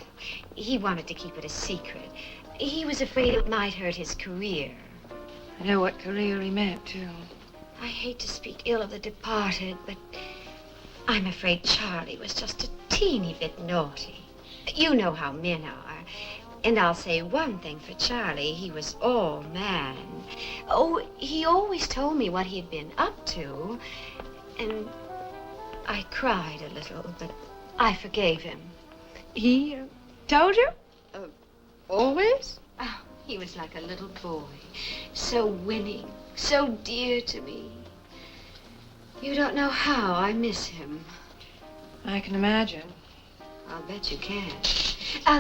he wanted to keep it a secret. He was afraid it might hurt his career. I know what career he meant, too. I hate to speak ill of the departed, but I'm afraid Charlie was just a teeny bit naughty. You know how men are. And I'll say one thing for Charlie, he was all man. Oh, he always told me what he'd been up to, and I cried a little, but I forgave him. He told you? Always? Oh, he was like a little boy, so winning, so dear to me. You don't know how I miss him. I can imagine. I'll bet you can.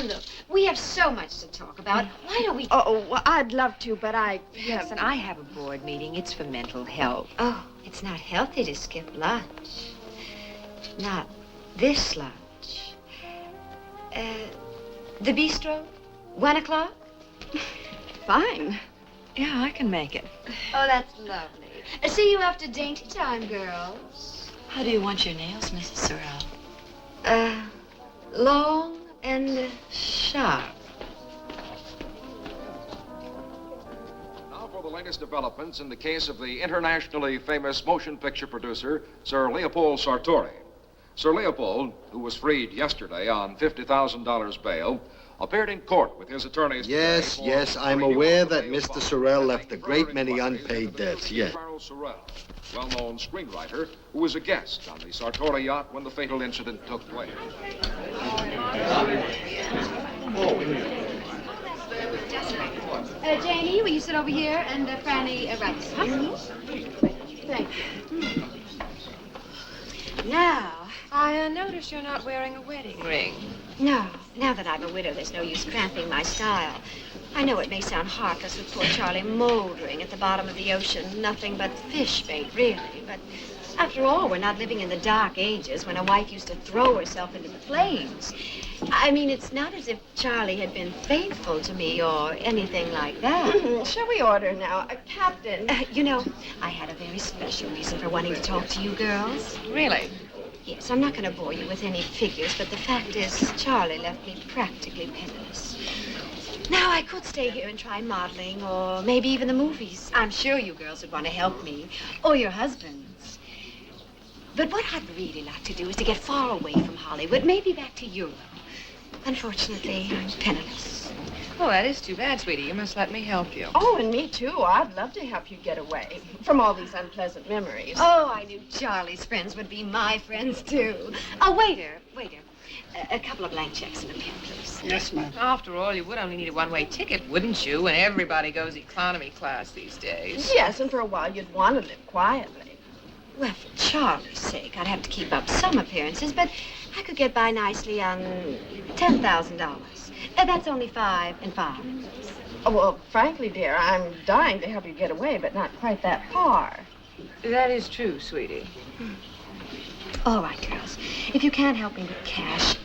Look, we have so much to talk about. Why don't we... Oh, well, I'd love to, but I... Yes, and I have a board meeting. It's for mental health. Oh, it's not healthy to skip lunch. Not this lunch. The bistro? 1 o'clock? Fine. Yeah, I can make it. Oh, that's lovely. See you after dainty time, girls. How do you want your nails, Mrs. Sorrell? Long and sharp. Now for the latest developments in the case of the internationally famous motion picture producer, Sir Leopold Sartori. Sir Leopold, who was freed yesterday on $50,000 bail, appeared in court with his attorneys. Yes, yes, I'm aware that Mr. Sorrell left a great many unpaid debts, yes. Sorrell, well-known screenwriter, who was a guest on the Sartori yacht when the fatal incident took place. Janie, will you sit over here and Franny right this Thank you. Now, I notice you're not wearing a wedding ring. no. Now that I'm a widow, there's no use cramping my style. I know it may sound heartless with poor Charlie moldering at the bottom of the ocean, nothing but fish bait, really. But after all, we're not living in the dark ages when a wife used to throw herself into the flames. I mean, it's not as if Charlie had been faithful to me or anything like that. Shall we order now? Captain. You know, I had a very special reason for wanting to talk to you girls. Really? Yes, I'm not going to bore you with any figures, but the fact is, Charlie left me practically penniless. Now, I could stay here and try modeling, or maybe even the movies. I'm sure you girls would want to help me, or your husbands. But what I'd really like to do is to get far away from Hollywood, maybe back to Europe. Unfortunately, I'm penniless. Oh, that is too bad, sweetie. You must let me help you. Oh, and me too. I'd love to help you get away from all these unpleasant memories. Oh, I knew Charlie's friends would be my friends, too. Oh, waiter. A couple of blank checks and a pen, please. Yes, ma'am. After all, you would only need a one-way ticket, wouldn't you? When everybody goes economy class these days. Yes, and for a while you'd want to live quietly. Well, for Charlie's sake, I'd have to keep up some appearances, but I could get by nicely on $10,000. That's only 5 and 5. Oh, well, frankly, dear, I'm dying to help you get away, but not quite that far. That is true, sweetie. All right, girls. If you can't help me with cash,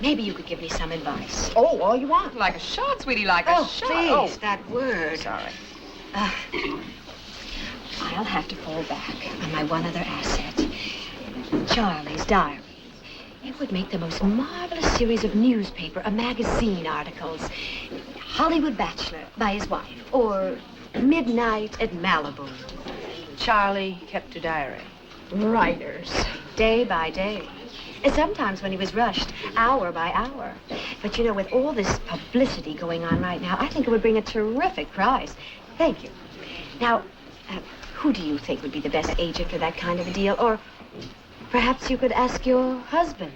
maybe you could give me some advice. Oh, all you want. Like a shot, sweetie, like a shot. Please, that word. Sorry. I'll have to fall back on my one other asset, Charlie's diary. It would make the most marvelous series of magazine articles. Hollywood Bachelor by his wife, or Midnight at Malibu. Charlie kept a diary. Writers. Day by day. And sometimes when he was rushed, hour by hour. But you know, with all this publicity going on right now, I think it would bring a terrific prize. Thank you. Now, who do you think would be the best agent for that kind of a deal? Or perhaps you could ask your husbands.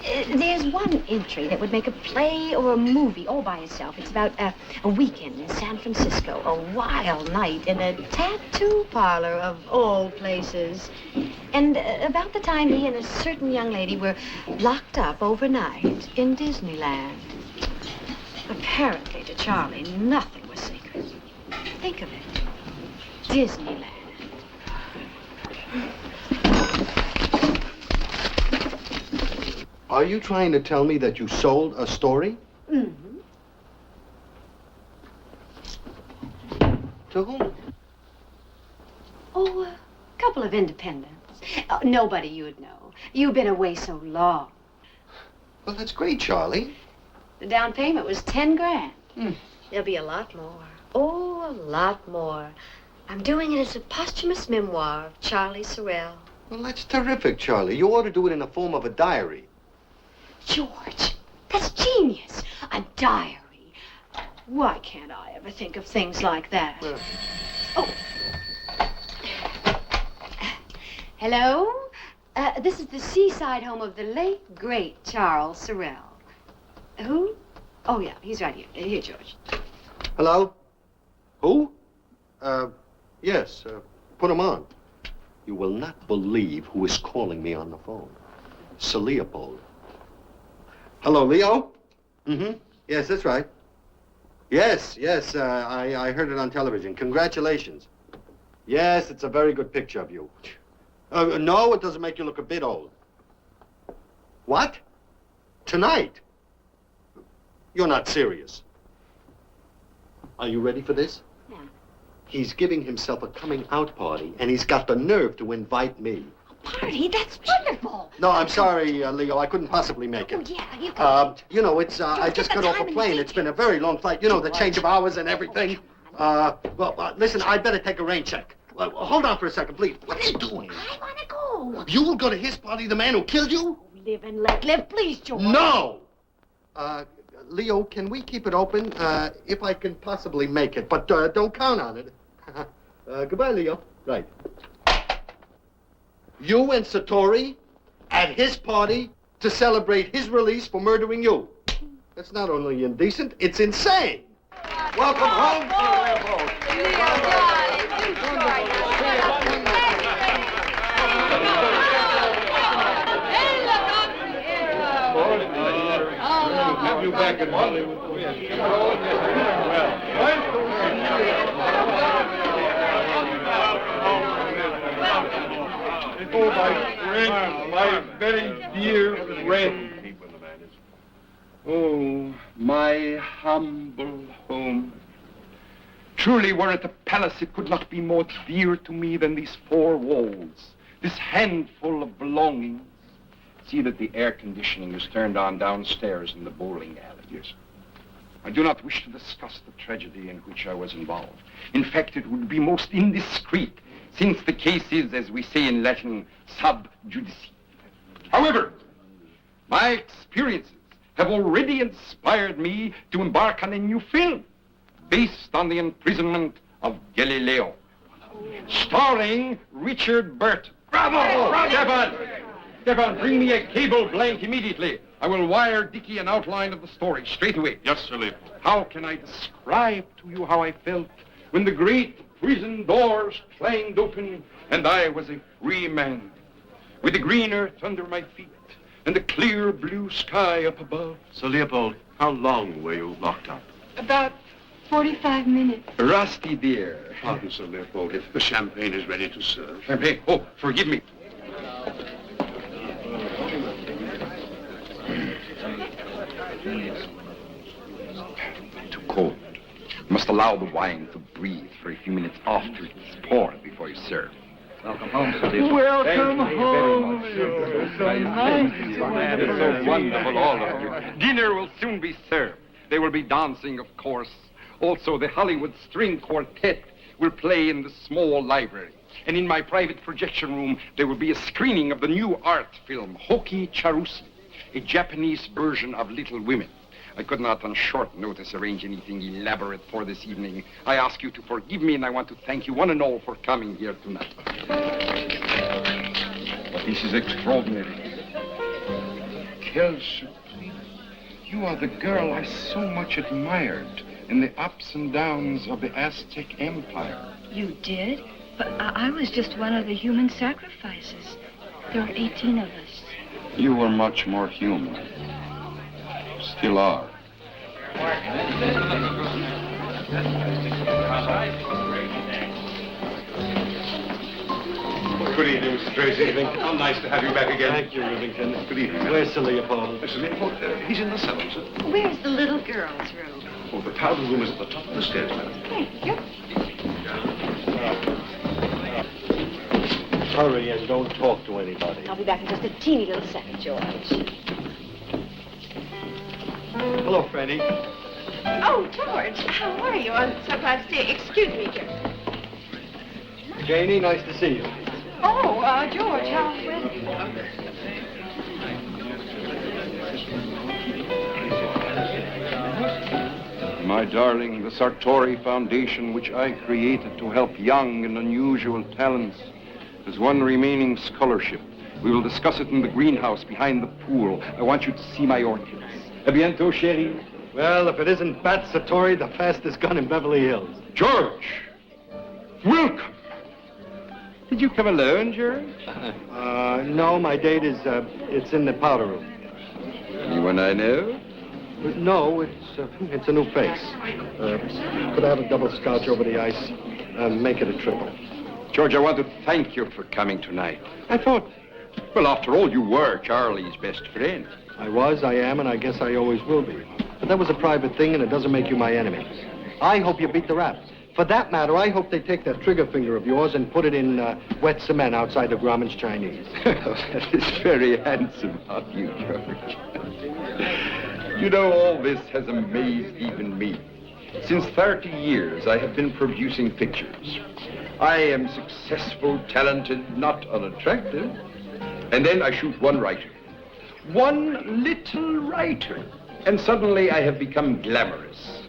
There's one entry that would make a play or a movie all by itself. It's about a weekend in San Francisco, a wild night in a tattoo parlor of all places. And about the time he and a certain young lady were locked up overnight in Disneyland. Apparently to Charlie, nothing was sacred. Think of it. Disneyland. Are you trying to tell me that you sold a story? Mm-hmm. To whom? Oh, a couple of independents. Nobody you'd know. You've been away so long. Well, that's great, Charlie. The down payment was 10 grand. There'll be a lot more. Oh, a lot more. I'm doing it as a posthumous memoir of Charlie Sorrell. Well, that's terrific, Charlie. You ought to do it in the form of a diary. George, that's genius. A diary. Why can't I ever think of things like that? Well, oh. Hello? This is the seaside home of the late, great Charles Sorrell. Who? Oh, yeah, he's right here. Here, George. Hello? Who? Yes, put him on. You will not believe who is calling me on the phone. Sir Leopold. Hello, Leo? Mm-hmm. Yes, that's right. Yes, I heard it on television. Congratulations. Yes, it's a very good picture of you. No, it doesn't make you look a bit old. What? Tonight? You're not serious. Are you ready for this? Yeah. He's giving himself a coming out party, and he's got the nerve to invite me. Party? That's wonderful. No, I'm sorry, Leo. I couldn't possibly make it. Oh, yeah, you can. You know, it's, I just got off a plane. It's been a very long flight. You know, the change of hours and everything. Listen, I'd better take a rain check. Well, hold on for a second, please. What are you doing? I want to go. You will go to his party, the man who killed you? Live and let live, please, George. No! Leo, can we keep it open? If I can possibly make it, but don't count on it. Goodbye, Leo. Right. You and Satori at his party to celebrate his release for murdering you. That's not only indecent, it's insane. Welcome home, Have you back in Hollywood? Oh, my friend, my very dear friend. Oh, my humble home. Truly, were it a palace, it could not be more dear to me than these four walls, this handful of belongings. See that the air conditioning is turned on downstairs in the bowling alley. Yes. I do not wish to discuss the tragedy in which I was involved. In fact, it would be most indiscreet, since the case is, as we say in Latin, sub judice. However, my experiences have already inspired me to embark on a new film based on the imprisonment of Galileo, starring Richard Burton. Bravo! Bravo! Stefan, bring me a cable blank immediately. I will wire Dickie an outline of the story straight away. Yes, sir, Leopold. How can I describe to you how I felt when the great prison doors clanged open and I was a free man, with the green earth under my feet and the clear blue sky up above? Sir Leopold, how long were you locked up? About 45 minutes. Rusty, dear. Pardon, Sir Leopold, if the champagne is ready to serve. Champagne? Oh, forgive me. Too cold. You must allow the wine to breathe for a few minutes after it's poured before you serve. Welcome home, Sir Leopold. Welcome home. It's so nice. It's so wonderful, all of you. Dinner will soon be served. They will be dancing, of course. Also, the Hollywood String Quartet will play in the small library. And in my private projection room, there will be a screening of the new art film, Hoki Charusi, a Japanese version of Little Women. I could not on short notice arrange anything elaborate for this evening. I ask you to forgive me, and I want to thank you one and all for coming here tonight. But this is extraordinary. Kelsey, you are the girl I so much admired in the ups and downs of the Aztec Empire. You did? But I was just one of the human sacrifices. There were 18 of us. You were much more human. Still are. Good evening, Mr. Tracy. How nice to have you back again. Thank you, Rivington. Good evening. Where's Sir Leopold? Mr. Leopold, he's in the cellar, sir. Where's the little girl's room? Oh, the powder room is at the top of the stairs, madam. Thank you. Hurry and don't talk to anybody. I'll be back in just a teeny little second, George. Hello, Franny. Oh, George, how are you? I'm so glad to see you. Excuse me, dear. Janie, nice to see you. Oh, George, how well? My darling, the Sartori Foundation, which I created to help young and unusual talents, has one remaining scholarship. We will discuss it in the greenhouse behind the pool. I want you to see my orchids. A bientôt, chérie. Well, if it isn't Bat Satori, the fastest gun in Beverly Hills. George! Welcome! Did you come alone, George? No, my date is, it's in the powder room. Anyone I know? No, it's a new face. Could I have a double scotch over the ice? Make it a triple. George, I want to thank you for coming tonight. I thought, well, after all, you were Charlie's best friend. I was, I am, and I guess I always will be. But that was a private thing, and it doesn't make you my enemy. I hope you beat the rap. For that matter, I hope they take that trigger finger of yours and put it in wet cement outside of Grauman's Chinese. That is very handsome of you, George. You know, all this has amazed even me. Since 30 years, I have been producing pictures. I am successful, talented, not unattractive. And then I shoot one writer. One little writer. And suddenly I have become glamorous.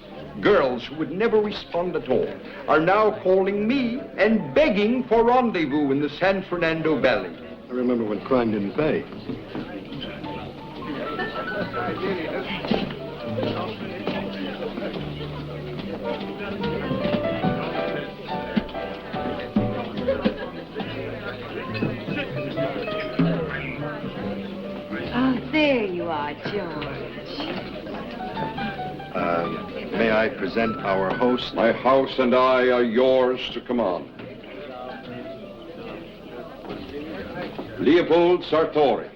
Girls who would never respond at all are now calling me and begging for rendezvous in the San Fernando Valley. I remember when crime didn't pay. Oh, there you are, George. May I present our host? My house and I are yours to command. Leopold Sartori.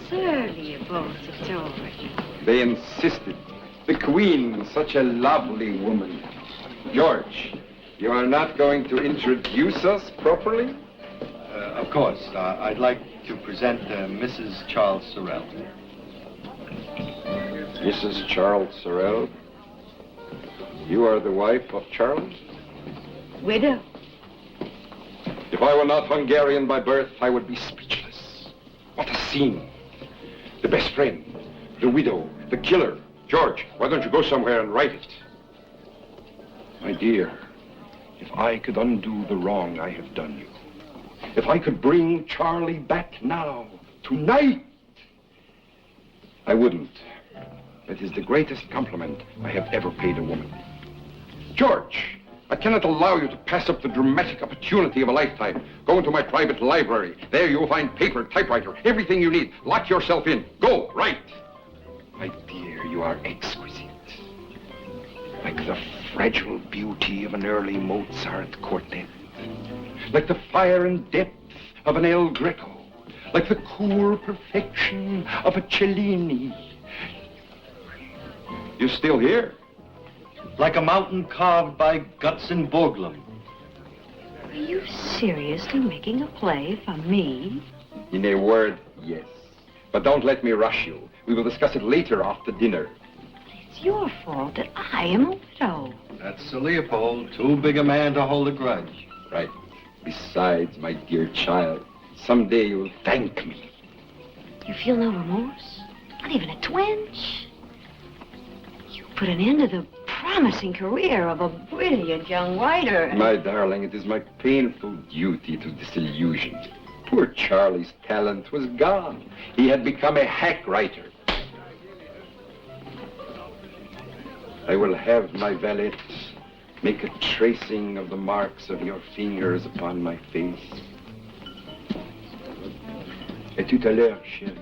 Sir Leopold Sartori. They insisted. The Queen, such a lovely woman. George, you are not going to introduce us properly? Of course. I'd like to present Mrs. Charles Sorrell. Mrs. Charles Sorrell? You are the wife of Charles? Widow. If I were not Hungarian by birth, I would be speechless. What a scene. The best friend, the widow, the killer. George, why don't you go somewhere and write it? My dear, if I could undo the wrong I have done you, if I could bring Charlie back now, tonight, I wouldn't. That is the greatest compliment I have ever paid a woman. George, I cannot allow you to pass up the dramatic opportunity of a lifetime. Go into my private library. There you will find paper, typewriter, everything you need. Lock yourself in. Go, write. My dear, you are exquisite. Like the fragile beauty of an early Mozart quartet. Like the fire and depth of an El Greco. Like the cool perfection of a Cellini. You still here? Like a mountain carved by Gutzon Borglum. Are you seriously making a play for me? In a word, yes. But don't let me rush you. We will discuss it later after dinner. It's your fault that I am a widow. That's Sir Leopold, too big a man to hold a grudge. Right. Besides, my dear child, someday you'll thank me. You feel no remorse? Not even a twinge? You put an end to the promising career of a brilliant young writer. My darling, it is my painful duty to disillusion. Poor Charlie's talent was gone. He had become a hack writer. I will have my valet make a tracing of the marks of your fingers upon my face. Et tout à l'heure, chérie.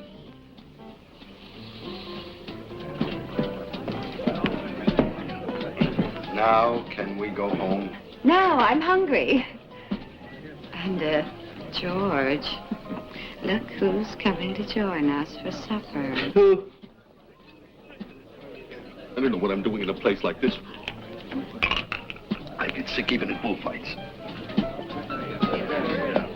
Now, can we go home? Now, I'm hungry. And, George, look who's coming to join us for supper. Who? I don't know what I'm doing in a place like this. I get sick even in bullfights.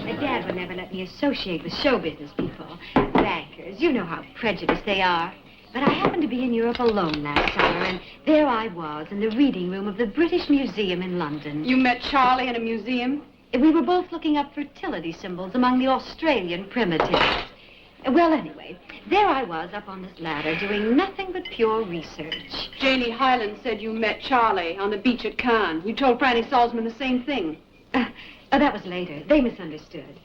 My dad would never let me associate with show business people. Bankers, you know how prejudiced they are. But I happened to be in Europe alone last summer, and there I was in the reading room of the British Museum in London. You met Charlie in a museum? We were both looking up fertility symbols among the Australian primitives. Well, anyway, there I was up on this ladder doing nothing but pure research. Janie Highland said you met Charlie on the beach at Cannes. You told Franny Salzman the same thing. That was later. They misunderstood.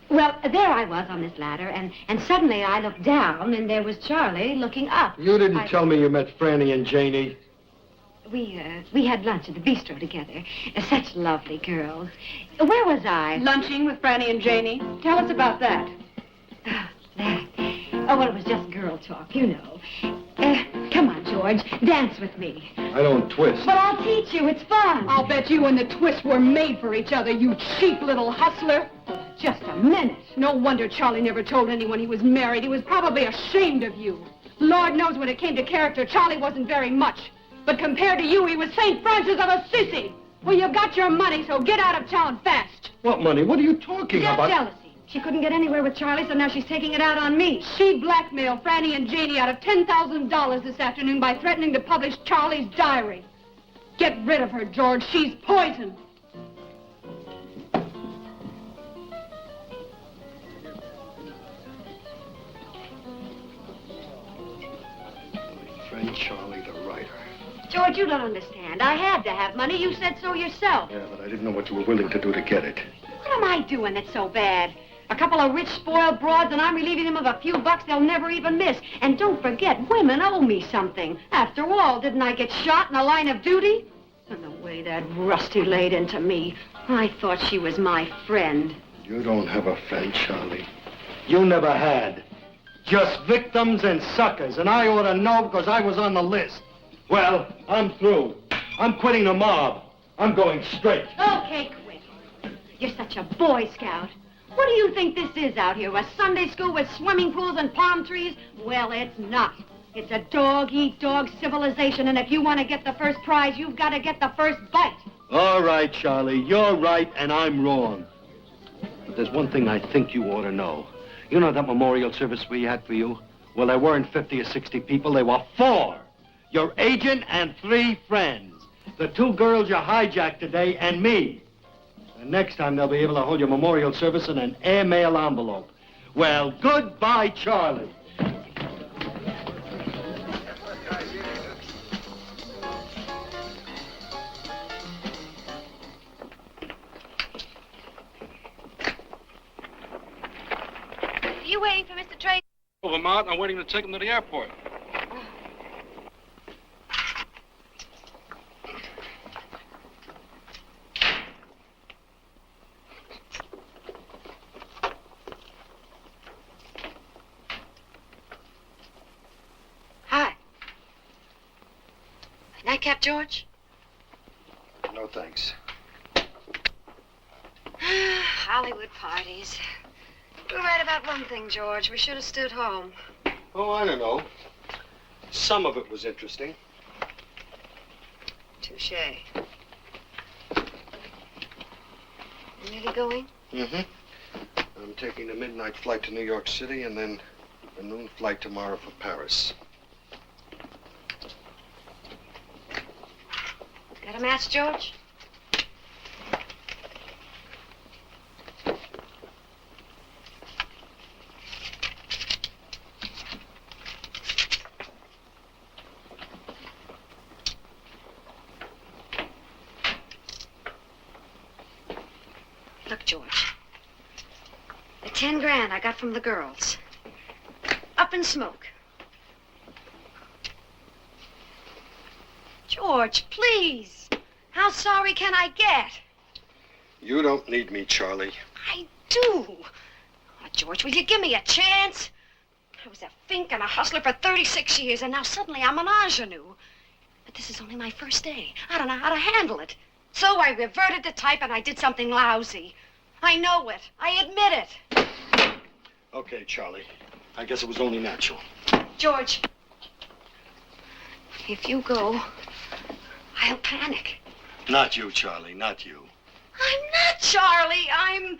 Well, there I was on this ladder, and suddenly I looked down, and there was Charlie looking up. You didn't tell me you met Franny and Janie. We had lunch at the bistro together. Such lovely girls. Where was I? Lunching with Franny and Janie. Tell us about that. That? Oh, well, it was just girl talk, you know. Come on, George. Dance with me. I don't twist. But I'll teach you. It's fun. I'll bet you and the twist were made for each other, you cheap little hustler. Just a minute. No wonder Charlie never told anyone he was married. He was probably ashamed of you. Lord knows when it came to character, Charlie wasn't very much. But compared to you, he was St. Francis of Assisi. Well, you got your money, so get out of town fast. What money? What are you talking Just about? jealousy. She couldn't get anywhere with Charlie, so now she's taking it out on me. She blackmailed Franny and Janie out of $10,000 this afternoon by threatening to publish Charlie's diary. Get rid of her, George. She's poison. Friend Charlie, the writer. George, you don't understand. I had to have money. You said so yourself. Yeah, but I didn't know what you were willing to do to get it. What am I doing that's so bad? A couple of rich, spoiled broads, and I'm relieving them of a few bucks they'll never even miss. And don't forget, women owe me something. After all, didn't I get shot in the line of duty? And the way that Rusty laid into me, I thought she was my friend. You don't have a friend, Charlie. You never had. Just victims and suckers, and I ought to know because I was on the list. Well, I'm through. I'm quitting the mob. I'm going straight. Okay, quit. You're such a Boy Scout. What do you think this is out here? A Sunday school with swimming pools and palm trees? Well, it's not. It's a dog-eat-dog civilization, and if you want to get the first prize, you've got to get the first bite. All right, Charlie, you're right and I'm wrong. But there's one thing I think you ought to know. You know that memorial service we had for you? Well, there weren't 50 or 60 people, there were 4. Your agent and 3 friends. The 2 girls you hijacked today and me. And next time they'll be able to hold your memorial service in an airmail envelope. Well, goodbye, Charlie. Are you waiting for Mr. Tracy? Oh, Vermont, I'm waiting to take him to the airport. Hi. Nightcap, George? No, thanks. Hollywood parties. You're right about one thing, George. We should have stood home. Oh, I don't know. Some of it was interesting. Touché. Really going? Mm-hmm. I'm taking a midnight flight to New York City and then a noon flight tomorrow for Paris. Got a match, George? Look, George. The 10 grand I got from the girls. Up in smoke. George, please. How sorry can I get? You don't need me, Charlie. I do. Oh, George, will you give me a chance? I was a fink and a hustler for 36 years, and now suddenly I'm an ingenue. But this is only my first day. I don't know how to handle it. So I reverted to type and I did something lousy. I know it. I admit it. Okay, Charlie. I guess it was only natural. George, if you go, I'll panic. Not you, Charlie, not you. I'm not Charlie. I'm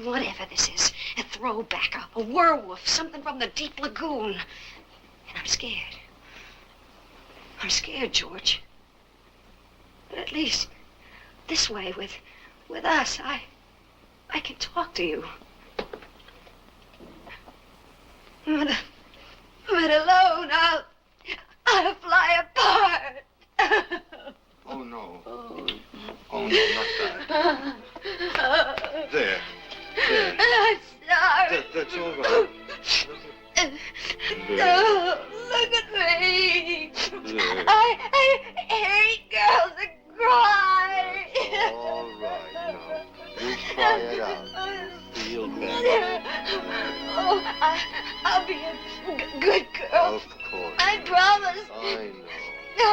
whatever this is. A throwback, a werewolf, something from the deep lagoon. And I'm scared. I'm scared, George. But at least this way, with us, I can talk to you. But alone, I'll fly apart. Oh, no. Oh, no, not that. There. I'm sorry. That's all right. No, look at me. There. I hate girls that cry. All right, now. You cry it out. Feel better. Oh, I'll be a good girl. Of course. I promise. I know. No,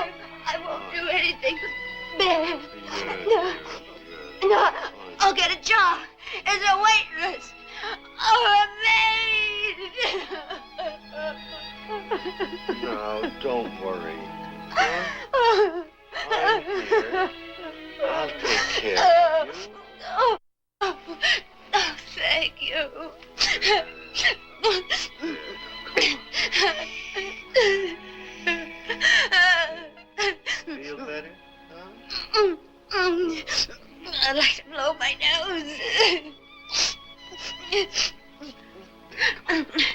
I won't do anything bad. Yes, No, I'll get a job as a waitress or a maid. No, don't worry. I'm here. I'll take care of you. Oh, thank you. Feel better? I'd like to blow my nose.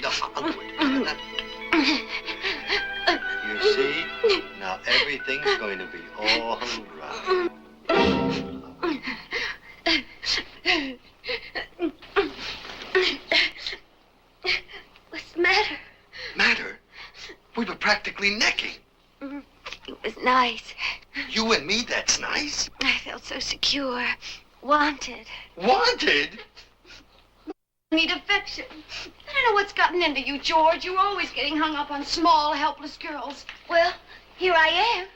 No, I'll do it. You see? Now everything's going to be all right. What's the matter? Matter? We were practically necking. It was nice. You and me, that's nice. I felt so secure. Wanted. Wanted? Need affection. I don't know what's gotten into you, George. You're always getting hung up on small, helpless girls. Well, here I am.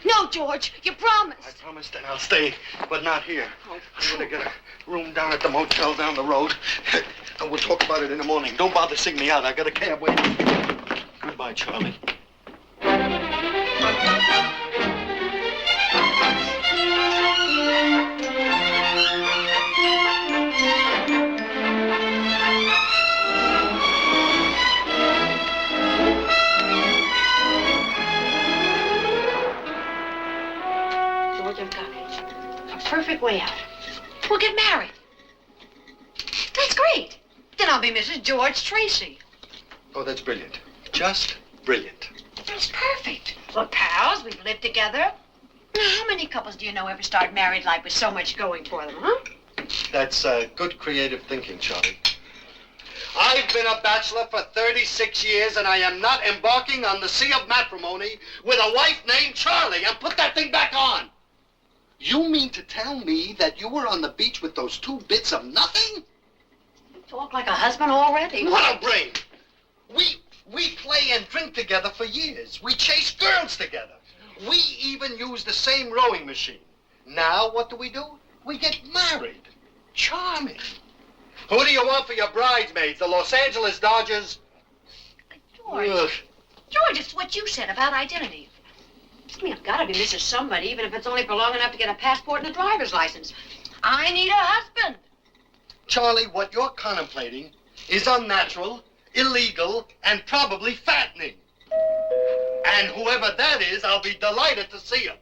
No, George, you promised. I promised and I'll stay, but not here. I'm gonna get a room down at the motel down the road, and we'll talk about it in the morning. Don't bother seeing me out. I got a cab waiting. Goodbye, Charlie. George, I've got it. A perfect way out. We'll get married. That's great. Then I'll be Mrs. George Tracy. Oh, that's brilliant. Just brilliant. That's perfect. We're pals. We've lived together. How many couples do you know ever start married life with so much going for them, huh? That's good creative thinking, Charlie. I've been a bachelor for 36 years, and I am not embarking on the sea of matrimony with a wife named Charlie. And put that thing back on. You mean to tell me that you were on the beach with those two bits of nothing? You talk like a husband already. What a brain! We play and drink together for years. We chase girls together. We even use the same rowing machine. Now, what do? We get married. Charming. Who do you want for your bridesmaids? The Los Angeles Dodgers? George. Ugh. George, it's what you said about identity. I mean, I've got to be Mrs. Somebody, even if it's only for long enough to get a passport and a driver's license. I need a husband. Charlie, what you're contemplating is unnatural, illegal, and probably fattening. And whoever that is, I'll be delighted to see him.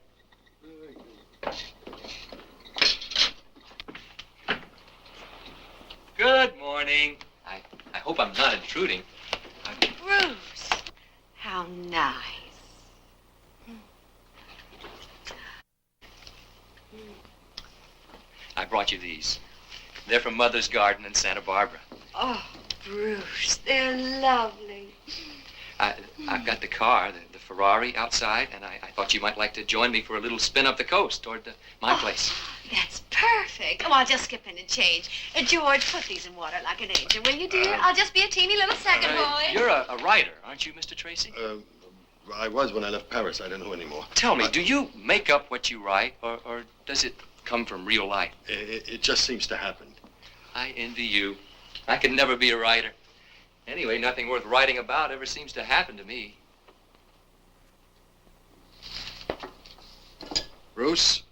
Good morning. I hope I'm not intruding. Bruce, how nice. I brought you these. They're from Mother's Garden in Santa Barbara. Oh, Bruce, they're lovely. I've got the car, the Ferrari outside, and I thought you might like to join me for a little spin up the coast toward my place. That's perfect. Oh, I'll just skip in and change. George, put these in water like an angel, will you, dear? I'll just be a teeny little second boy. You're a writer, aren't you, Mr. Tracy? I was when I left Paris. I don't know anymore. Tell me, do you make up what you write, or does it come from real life? It just seems to happen. I envy you. I could never be a writer. Anyway, nothing worth writing about ever seems to happen to me. Bruce,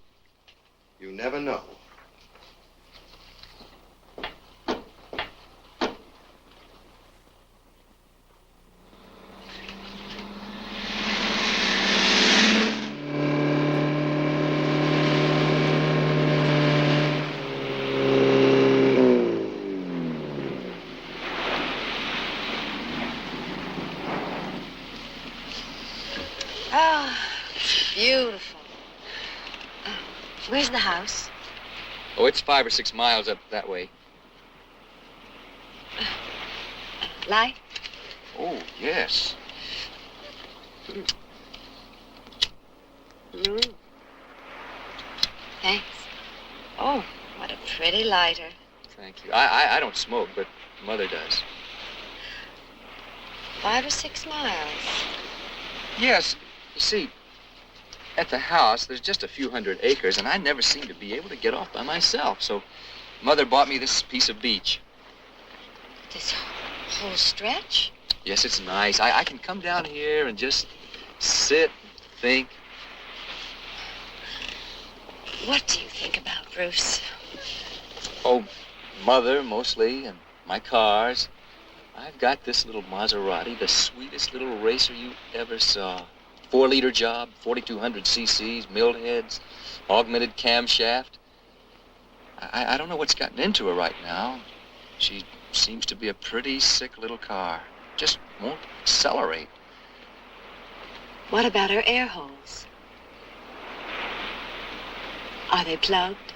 you never know. Oh, beautiful. Where's the house? Oh, it's 5 or 6 miles up that way. Light? Oh, yes. Thanks. Oh, what a pretty lighter. Thank you. I don't smoke, but Mother does. 5 or 6 miles. Yes. You see, at the house, there's just a few hundred acres, and I never seem to be able to get off by myself. So Mother bought me this piece of beach. This whole stretch? Yes, it's nice. I can come down here and just sit, think? What do you think about Bruce? Oh, Mother, mostly, and my cars. I've got this little Maserati, the sweetest little racer you ever saw. 4-liter job, 4,200 cc's, milled heads, augmented camshaft. I don't know what's gotten into her right now. She seems to be a pretty sick little car. Just won't accelerate. What about her air holes? Are they plugged?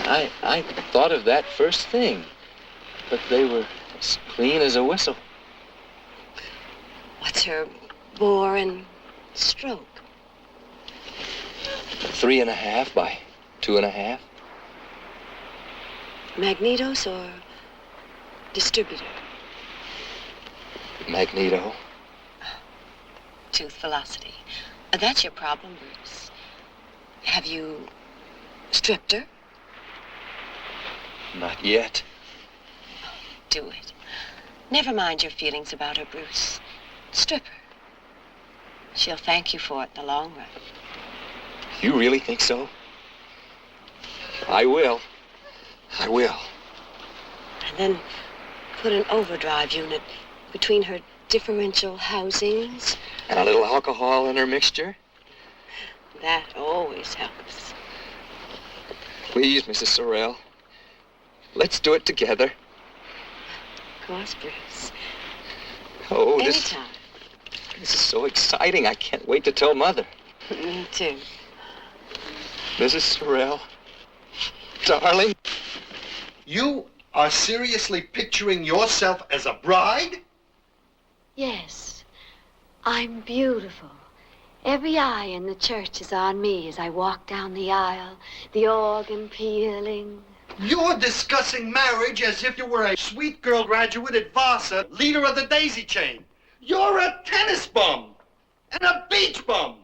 I thought of that first thing, but they were as clean as a whistle. What's her bore and stroke? 3.5 by 2.5. Magnetos or distributor? Magneto. Tooth velocity. That's your problem, Bruce. Have you stripped her? Not yet. Do it. Never mind your feelings about her, Bruce. Strip her. She'll thank you for it in the long run. You really think so? I will. I will. And then put an overdrive unit between her differential housings. And a little alcohol in her mixture? That always helps. Please, Mrs. Sorrell. Let's do it together. Of course, Bruce. Oh, Anytime. This is so exciting. I can't wait to tell Mother. Me too. Mrs. Sorrell, darling. You are seriously picturing yourself as a bride? Yes. I'm beautiful. Every eye in the church is on me as I walk down the aisle, the organ pealing. You're discussing marriage as if you were a sweet girl graduate at Vassar, leader of the daisy chain. You're a tennis bum, and a beach bum,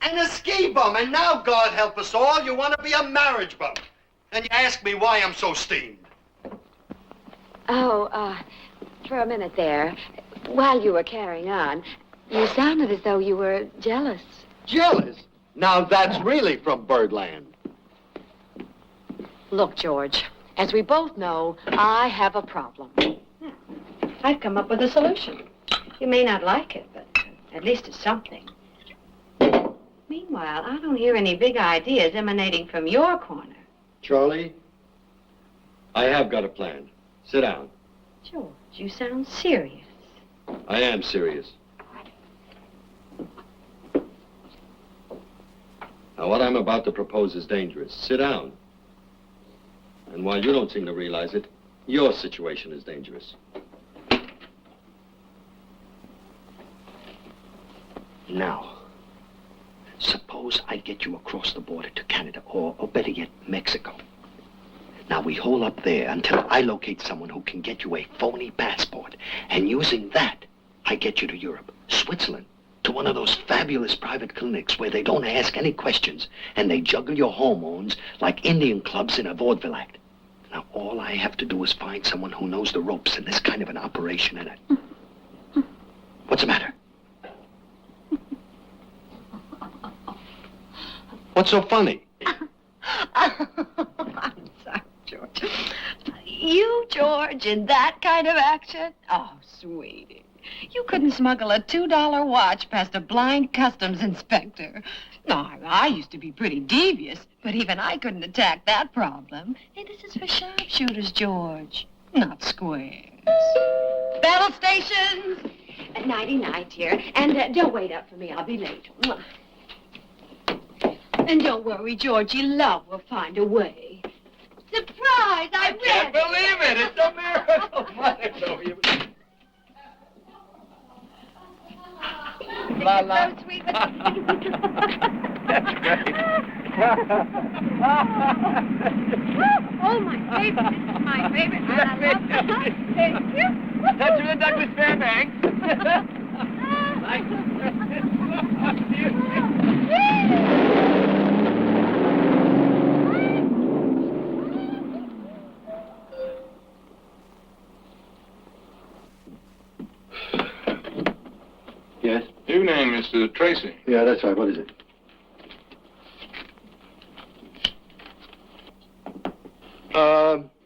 and a ski bum, and now, God help us all, you want to be a marriage bum. And you ask me why I'm so steamed. Oh, for a minute there, while you were carrying on, you sounded as though you were jealous. Jealous? Now that's really from Birdland. Look, George, as we both know, I have a problem. I've come up with a solution. You may not like it, but at least it's something. Meanwhile, I don't hear any big ideas emanating from your corner. Charlie, I have got a plan. Sit down. George, you sound serious. I am serious. Now, what I'm about to propose is dangerous. Sit down. And while you don't seem to realize it, your situation is dangerous. Now, suppose I get you across the border to Canada, or better yet, Mexico. Now, we hold up there until I locate someone who can get you a phony passport. And using that, I get you to Europe, Switzerland, to one of those fabulous private clinics where they don't ask any questions and they juggle your hormones like Indian clubs in a vaudeville act. Now, all I have to do is find someone who knows the ropes in this kind of an operation, and what's the matter? What's so funny? I'm sorry, George. You, George, in that kind of action? Oh, sweetie. You couldn't smuggle a $2 watch past a blind customs inspector. No, I used to be pretty devious, but even I couldn't attack that problem. Hey, this is for sharpshooters, George, not squares. Battle stations! Nighty-night, dear. And don't wait up for me. I'll be late. Mwah. And don't worry, Georgie. Love will find a way. Surprise! I can't believe it. It's a miracle. Mother, La la. So sweet. That's great. Oh, my favorite. This is my favorite. And I love that. Thank you. That's from the Douglas Fairbanks. Yes? Evening, Mr. Tracy. Yeah, that's right. What is it?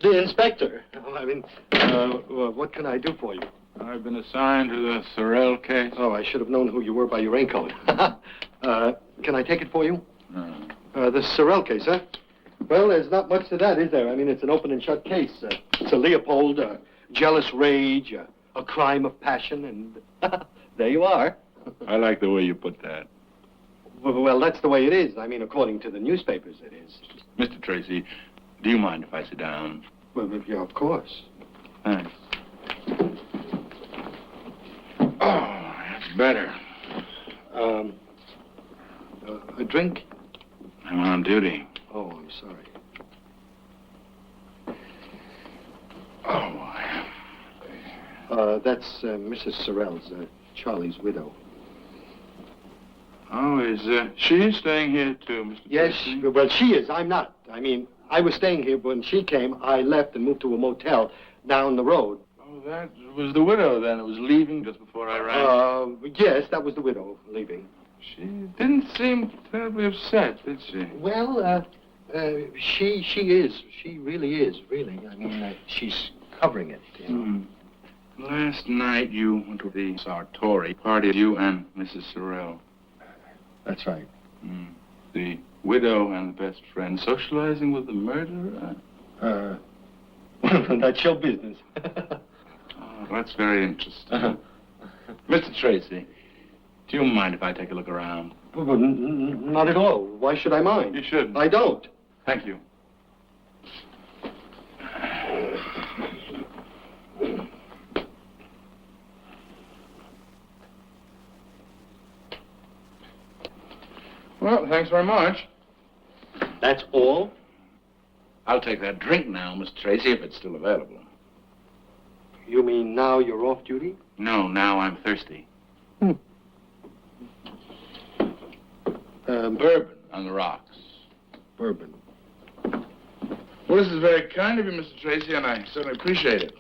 The inspector. What can I do for you? I've been assigned to the Sorrel case. Oh, I should have known who you were by your raincoat. Can I take it for you? No. The Sorrel case, huh? Well, there's not much to that, is there? I mean, it's an open and shut case. It's a Leopold, jealous rage, a crime of passion, and there you are. I like the way you put that. Well, that's the way it is. I mean, according to the newspapers, it is. Mr. Tracy, do you mind if I sit down? Well, yeah, of course. Thanks. Oh, that's better. A drink? I'm on duty. Oh, I'm sorry. That's Mrs. Sorrel's, Charlie's widow. Oh, is she staying here too, Mr. Yes, Tracy? well, she is. I'm not. I mean, I was staying here when she came. I left and moved to a motel down the road. Oh, that was the widow then. It was leaving just before I rang. Yes, that was the widow leaving. She didn't seem terribly upset, did she? Well, she is. She really is, really. I mean, she's covering it, you know. Last night you went to the Sartori party, you and Mrs. Sorrel. That's right. The widow and the best friend socializing with the murderer? That's your business. Oh, that's very interesting. Mr. Tracy, do you mind if I take a look around? Not at all. Why should I mind? You shouldn't. I don't. Thank you. Well, thanks very much. That's all? I'll take that drink now, Mr. Tracy, if it's still available. You mean now you're off duty? No, now I'm thirsty. Bourbon on the rocks. Bourbon. Well, this is very kind of you, Mr. Tracy, and I certainly appreciate it.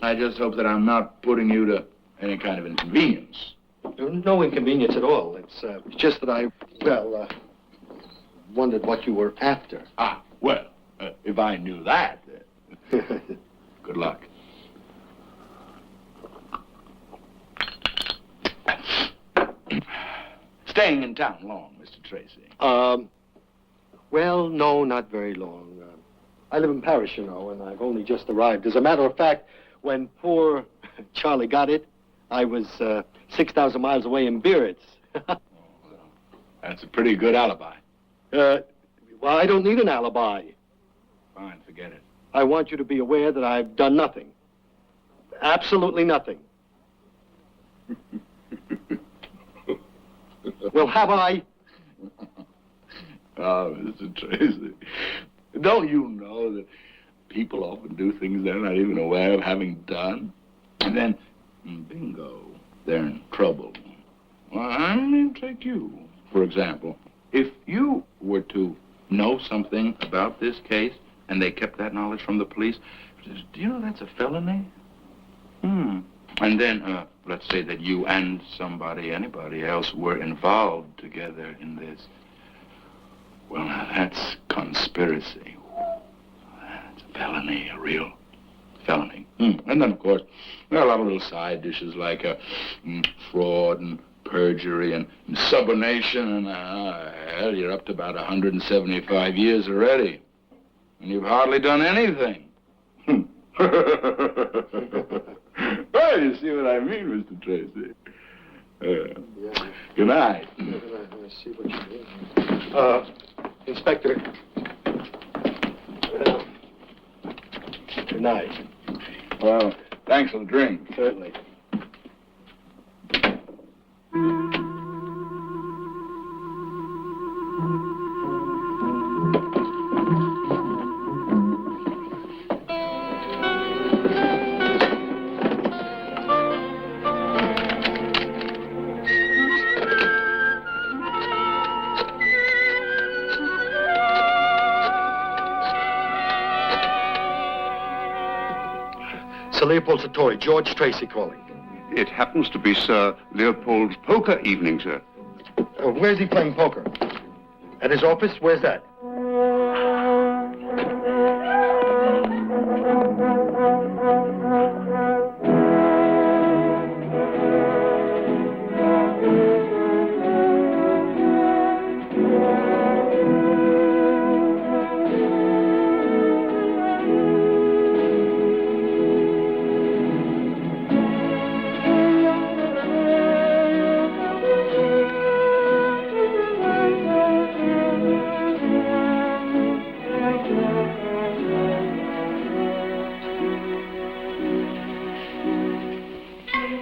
I just hope that I'm not putting you to any kind of inconvenience. No inconvenience at all. It's just that I, wondered what you were after. Ah, well, if I knew that, good luck. Staying in town long, Mr. Tracy? Well, no, not very long. I live in Paris, you know, and I've only just arrived. As a matter of fact, when poor Charlie got it, I was 6,000 miles away in Biarritz. That's a pretty good alibi. Well, I don't need an alibi. Fine, forget it. I want you to be aware that I've done nothing. Absolutely nothing. Well, have I? Oh, Mr. Tracy, don't you know that people often do things they're not even aware of having done? And then, bingo, they're in trouble. Well, I mean, take you, for example. If you were to know something about this case and they kept that knowledge from the police, do you know that's a felony? And then, let's say that you and anybody else were involved together in this. Well, now that's conspiracy. That's a felony, a real felony. And then, of course, there are a lot of little side dishes like fraud and perjury and subornation, and hell, you're up to about 175 years already. And you've hardly done anything. Well, you see what I mean, Mr. Tracy. Good night. Let me see what you mean. Inspector. Good night. Well, thanks for the drink. Certainly. Sir Leopold Sartori, George Tracy calling. It happens to be Sir Leopold's poker evening, sir. Where's he playing poker? At his office? Where's that?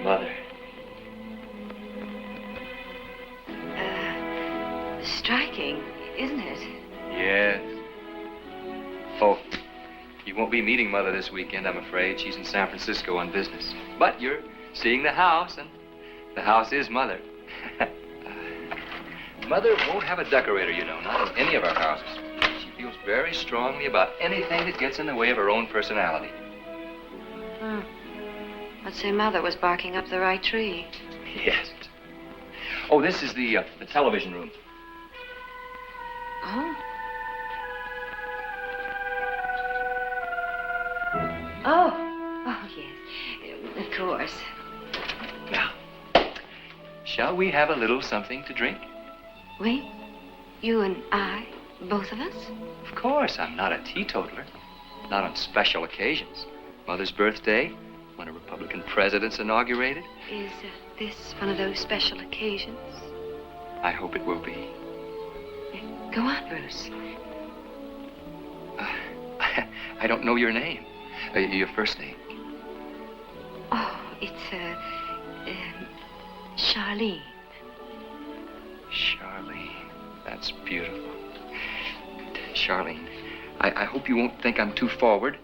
Mother. Striking, isn't it? Yes. Oh, you won't be meeting Mother this weekend, I'm afraid. She's in San Francisco on business. But you're seeing the house, and the house is Mother. Mother won't have a decorator, you know, not in any of our houses. She feels very strongly about anything that gets in the way of her own personality. Hmm. I'd say Mother was barking up the right tree. Yes. Oh, this is the television room. Oh. Oh, yes. Of course. Now, shall we have a little something to drink? We? You and I? Both of us? Of course, I'm not a teetotaler. Not on special occasions. Mother's birthday, when a Republican president's inaugurated. Is this one of those special occasions? I hope it will be. Go on, Bruce. I don't know your name. Your first name. Oh, it's, Charlene. Charlene. That's beautiful. Charlene, I hope you won't think I'm too forward,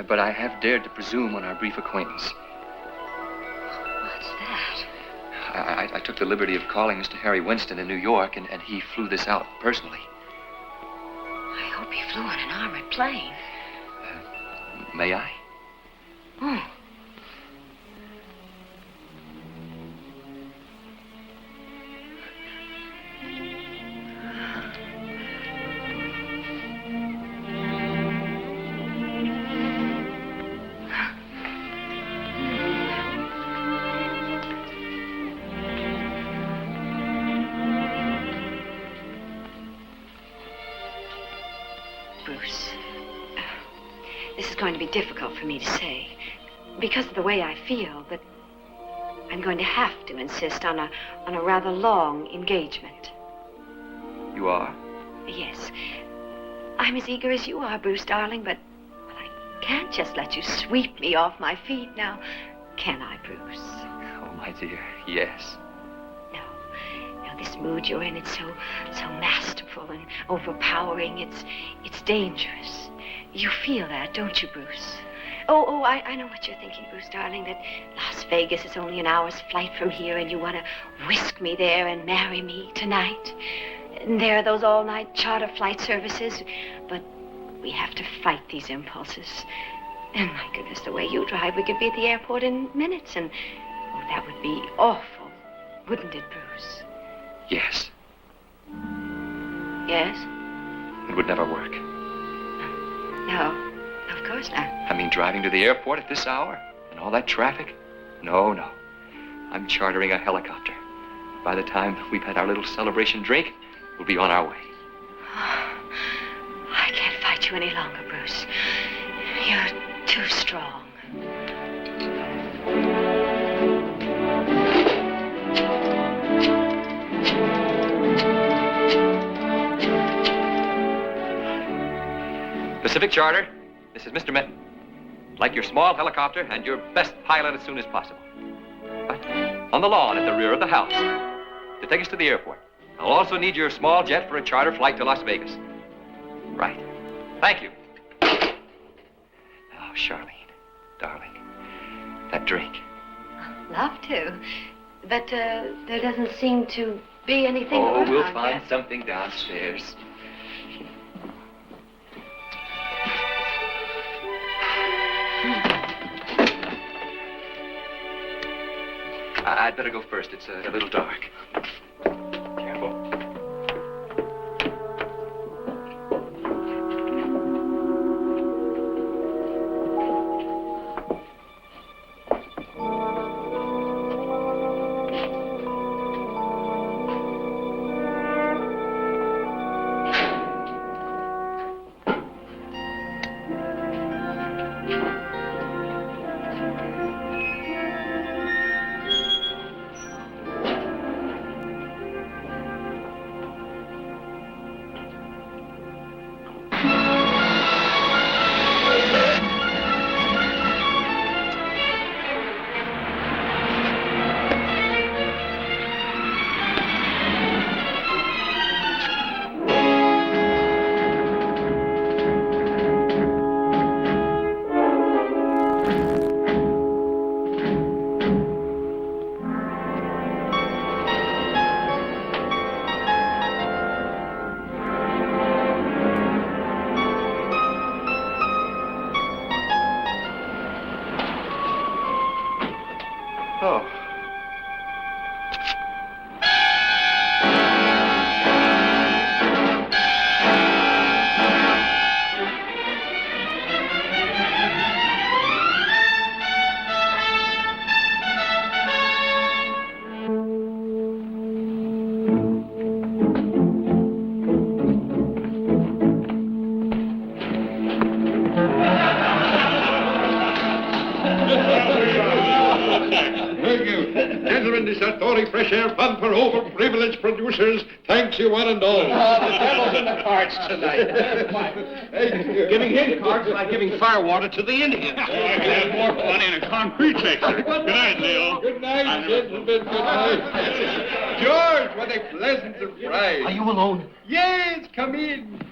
but I have dared to presume on our brief acquaintance. What's that? I took the liberty of calling Mr. Harry Winston in New York, and he flew this out personally. I hope he flew on an armored plane. May I? Oh. Bruce, this is going to be difficult for me to say. Because of the way I feel, but I'm going to have to insist on a rather long engagement. You are? Yes. I'm as eager as you are, Bruce, darling, but well, I can't just let you sweep me off my feet now, can I, Bruce? Oh, my dear, yes. No, this mood you're in, it's so masterful and overpowering. It's dangerous. You feel that, don't you, Bruce? Oh, I know what you're thinking, Bruce, darling, that Las Vegas is only an hour's flight from here, and you want to whisk me there and marry me tonight. And there are those all-night charter flight services, but we have to fight these impulses. And my goodness, the way you drive, we could be at the airport in minutes, and oh, that would be awful, wouldn't it, Bruce? Yes. Yes? It would never work. No. Of course not. I mean, driving to the airport at this hour and all that traffic? No. I'm chartering a helicopter. By the time we've had our little celebration drink, we'll be on our way. I can't fight you any longer, Bruce. You're too strong. Pacific Charter. This is Mr. Minton. I'd like your small helicopter and your best pilot as soon as possible. But on the lawn at the rear of the house to take us to the airport. I'll also need your small jet for a charter flight to Las Vegas. Right. Thank you. Oh, Charlene, darling, that drink. Love to. But there doesn't seem to be anything Oh, around we'll yet. find something downstairs. I'd better go first. It's a little dark. Careful. Fresh air fund for overprivileged producers. Thanks you one and all. The devil's in the cards tonight. Giving him cards like giving firewater to the Indians. I can have more fun in a concrete mixer. Good night, Leo. Good night, gentlemen. Good night. George, what a pleasant surprise. Are you alone? Yes, come in.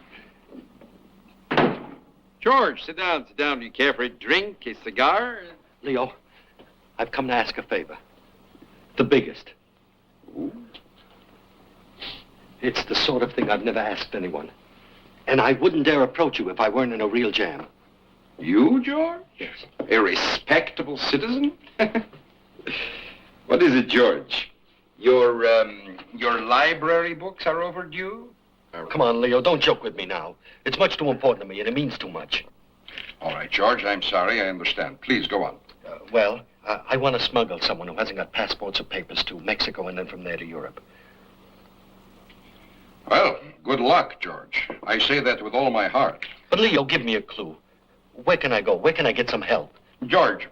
George, sit down. Sit down. Do you care for a drink, a cigar? Leo, I've come to ask a favor. The biggest. Ooh. It's the sort of thing I've never asked anyone. And I wouldn't dare approach you if I weren't in a real jam. You, George? Yes. A respectable citizen? What is it, George? Your library books are overdue? Come on, Leo, don't joke with me now. It's much too important to me, and it means too much. All right, George, I'm sorry. I understand. Please, go on. I want to smuggle someone who hasn't got passports or papers to Mexico and then from there to Europe. Well, good luck, George. I say that with all my heart. But, Leo, give me a clue. Where can I go? Where can I get some help? George,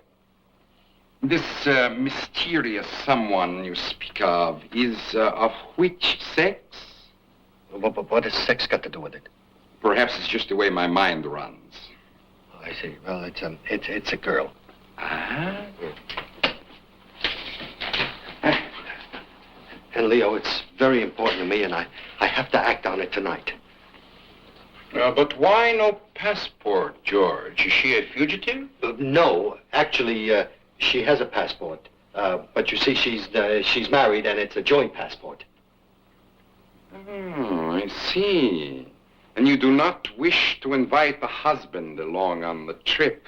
this mysterious someone you speak of is of which sex? What has sex got to do with it? Perhaps it's just the way my mind runs. Oh, I see. Well, it's a girl. Ah? And, Leo, it's very important to me, and I have to act on it tonight. But why no passport, George? Is she a fugitive? No. Actually, she has a passport. But you see, she's married, and it's a joint passport. Oh, I see. And you do not wish to invite the husband along on the trip?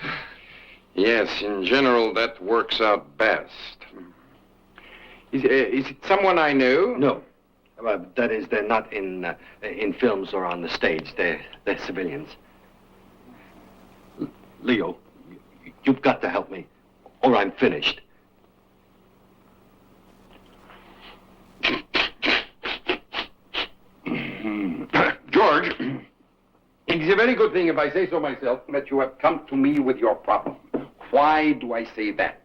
Yes, in general, that works out best. Is it someone I know? No. That is, they're not in films or on the stage. They're civilians. Leo, you've got to help me, or I'm finished. George, it is a very good thing, if I say so myself, that you have come to me with your problem. Why do I say that?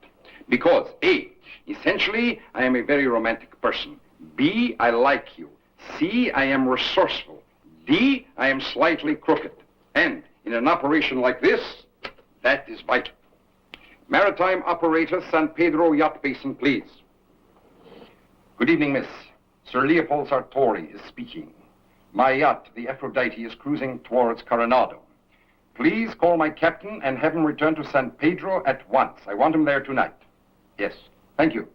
Because, A, essentially, I am a very romantic person. B, I like you. C, I am resourceful. D, I am slightly crooked. And in an operation like this, that is vital. Maritime operator, San Pedro Yacht Basin, please. Good evening, miss. Sir Leopold Sartori is speaking. My yacht, the Aphrodite, is cruising towards Coronado. Please call my captain and have him return to San Pedro at once. I want him there tonight. Yes, thank you.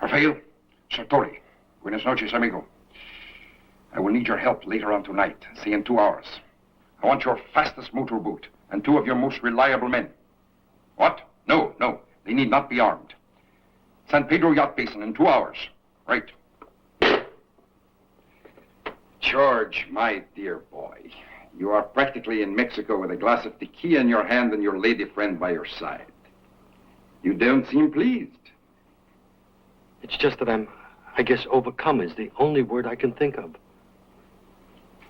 Rafael, Sartori, buenas noches, amigo. I will need your help later on tonight, say in 2 hours. I want your fastest motorboat and 2 of your most reliable men. What? No, no. They need not be armed. San Pedro Yacht Basin in 2 hours. Right. George, my dear boy, you are practically in Mexico with a glass of tequila in your hand and your lady friend by your side. You don't seem pleased. It's just that I guess overcome is the only word I can think of.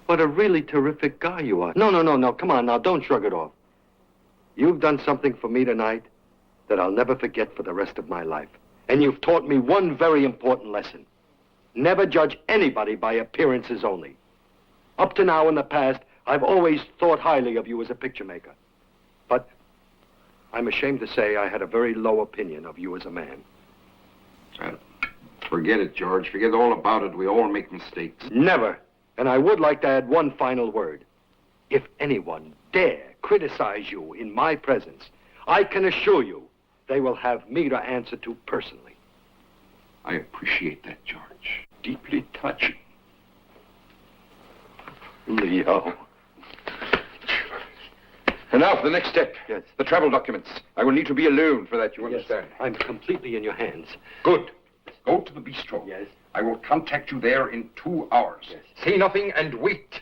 What a really terrific guy you are. No. Come on now, don't shrug it off. You've done something for me tonight that I'll never forget for the rest of my life. And you've taught me one very important lesson. Never judge anybody by appearances only. Up to now in the past, I've always thought highly of you as a picture maker. But I'm ashamed to say I had a very low opinion of you as a man. Well, forget it, George. Forget all about it. We all make mistakes. Never. And I would like to add one final word. If anyone dare criticize you in my presence, I can assure you they will have me to answer to personally. I appreciate that, George. Deeply touching. Leo. And now for the next step. Yes. The travel documents. I will need to be alone for that, you understand? I'm completely in your hands. Good. Go to the bistro. Yes. I will contact you there in 2 hours. Yes. Say nothing and wait.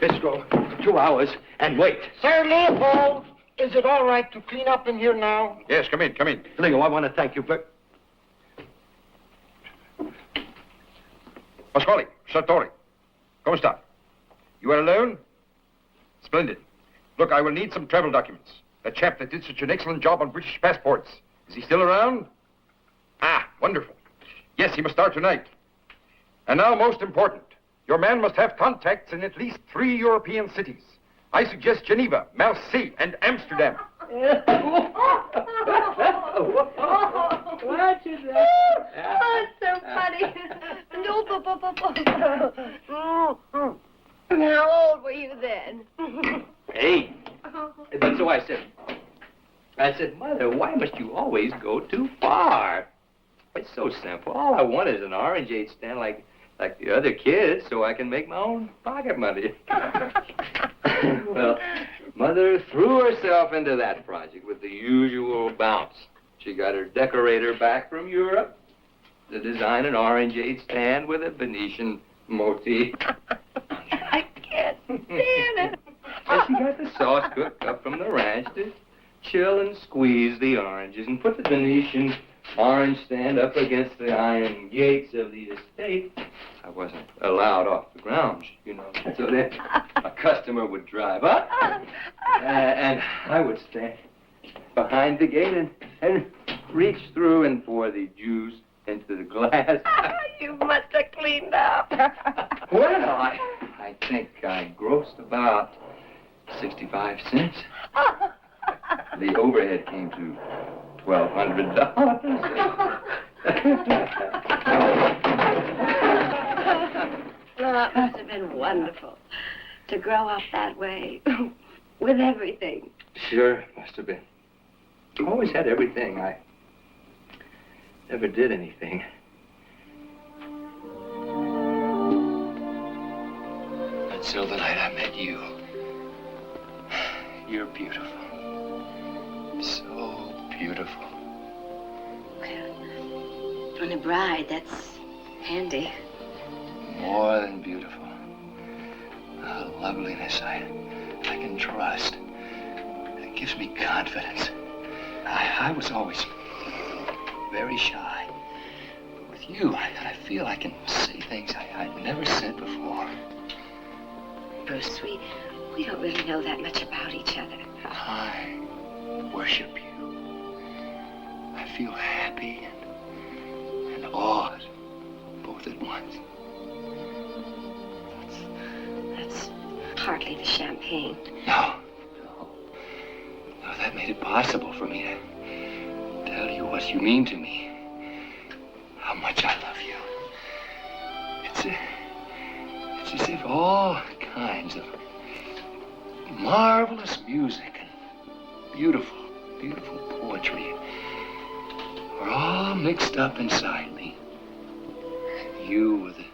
Bistro, 2 hours, and wait. Sir Leopold, is it all right to clean up in here now? Yes, come in, come in. Leo, I want to thank you for... Pasquale, Sartori. Come sta? You are alone? Splendid. Look, I will need some travel documents. That chap that did such an excellent job on British passports. Is he still around? Ah, wonderful. Yes, he must start tonight. And now, most important, your man must have contacts in at least 3 European cities. I suggest Geneva, Marseille, and Amsterdam. Watch it. Oh, it's so funny. How old were you then? Hey. But so I said, Mother, why must you always go too far? It's so simple. All I want is an orangeade stand like the other kids so I can make my own pocket money. Well, Mother threw herself into that project with the usual bounce. She got her decorator back from Europe to design an orangeade stand with a Venetian motif. I can't stand it. And she got the sauce cooked up from the ranch to chill and squeeze the oranges and put the Venetian orange stand up against the iron gates of the estate. I wasn't allowed off the grounds, you know, so that a customer would drive up and I would stand behind the gate and reach through and pour the juice into the glass. You must have cleaned up. Well, I think I grossed about 65 cents. The overhead came to $1,200. Oh, it must have been wonderful to grow up that way with everything. Sure, it must have been. I always had everything. I never did anything. Until the night I met you. You're beautiful. So beautiful. On a bride, that's handy. More than beautiful. A loveliness I can trust. It gives me confidence. I was always very shy. But with you, I feel I can say things I'd never said before. Bruce, we don't really know that much about each other. I worship you. I feel happy and awed, both at once. That's partly the champagne. No, that made it possible for me to tell you what you mean to me. How much I love you. It's as if all kinds of marvelous music and beautiful, beautiful poetry are all mixed up inside me. You were the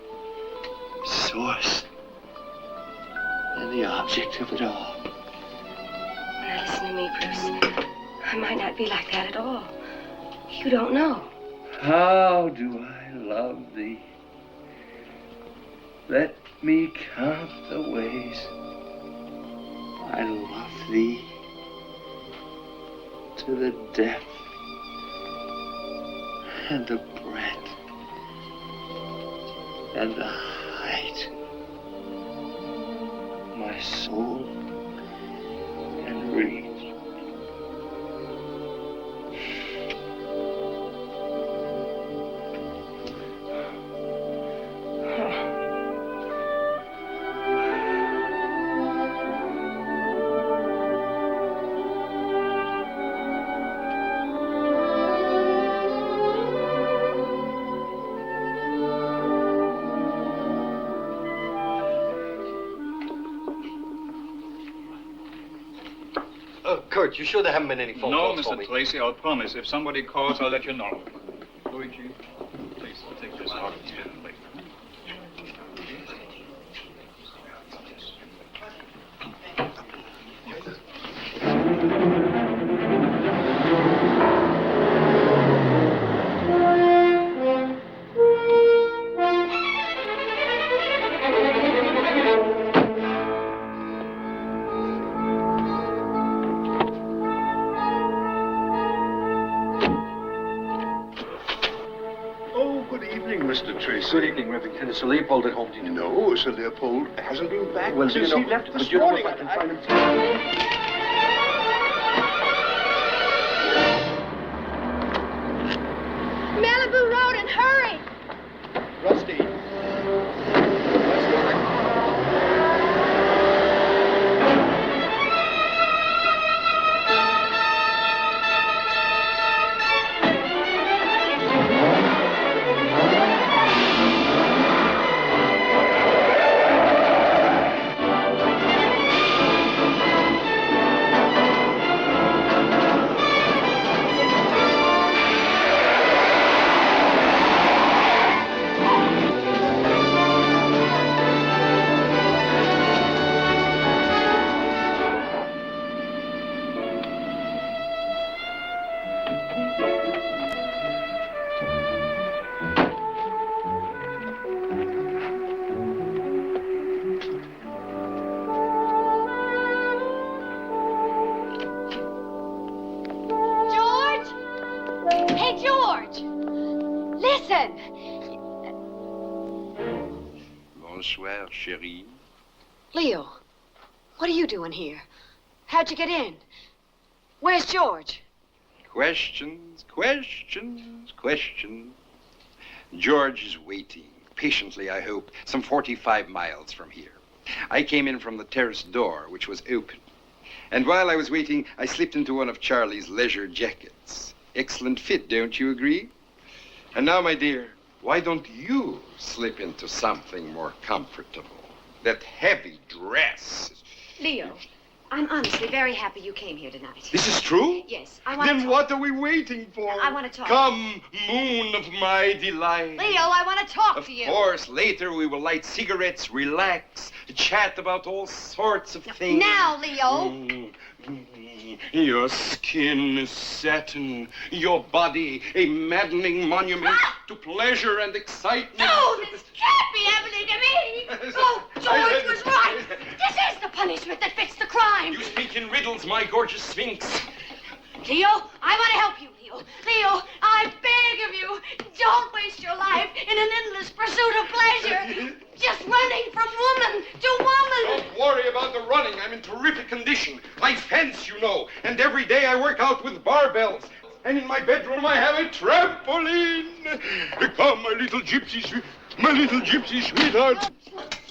source and the object of it all. Now listen to me, Bruce. I might not be like that at all. You don't know. How do I love thee? Let me count the ways I love thee to the depth and the breadth and the height. My soul can reach. Kurt, you sure there haven't been any phone No, calls for Mr. me? Tracy, I'll promise. If somebody calls, I'll let you know. Luigi, please take this out and spin it later. Mr. Tracy. Good evening, Reverend. Is Sir Leopold at home, do you know? No, Sir Leopold hasn't been back Well, since you know, he left this but you know morning. if I can find him. Malibu Road and hurry! Rusty. Hey, George! Listen! Bonsoir, chérie. Leo, what are you doing here? How'd you get in? Where's George? Questions, questions, questions. George is waiting, patiently, I hope, some 45 miles from here. I came in from the terrace door, which was open. And while I was waiting, I slipped into one of Charlie's leisure jackets. Excellent fit, don't you agree? And now, my dear, why don't you slip into something more comfortable? That heavy dress. Leo, I'm honestly very happy you came here tonight. This is true? Yes, I want to Then talk. what are we waiting for? I want to talk. Come, moon of my delight. Leo, I want to talk to you. Of course, later we will light cigarettes, relax, chat about all sorts of things. Now, Leo. Your skin is satin, your body a maddening monument to pleasure and excitement. No, this can't be happening to me! Oh, George was right! This is the punishment that fits the crime! You speak in riddles, my gorgeous sphinx. Leo, I want to help you, Leo. Leo, I beg of you, don't waste your life in an endless pursuit of pleasure. Just running from woman to woman. Don't worry about the running. I'm in terrific condition. I fence, you know, and every day I work out with barbells. And in my bedroom I have a trampoline. Come, my little gypsy sweetheart.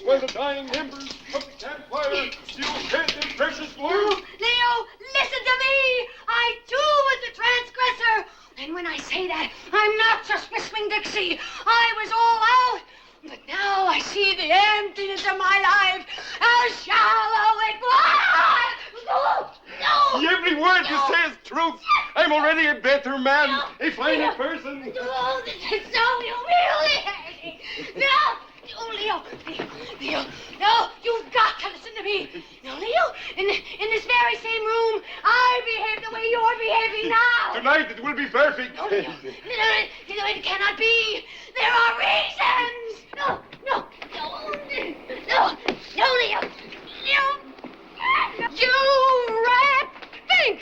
While the dying embers of the campfire still shed their precious glow. Leo, listen to me. I too was a transgressor. And when I say that, I'm not just whistling Dixie. I was all out. But now I see the emptiness of my life. How shallow it was. No. Every word you say is truth. I'm already a better man, a finer person. Oh, this is so humiliating. No! Oh, Leo! Leo! No! You've got to listen to me! No, Leo! In this very same room, I behave the way you're behaving now! Tonight it will be perfect. No, Leo! No, it cannot be! There are reasons! No! No, Leo! You rat! Think!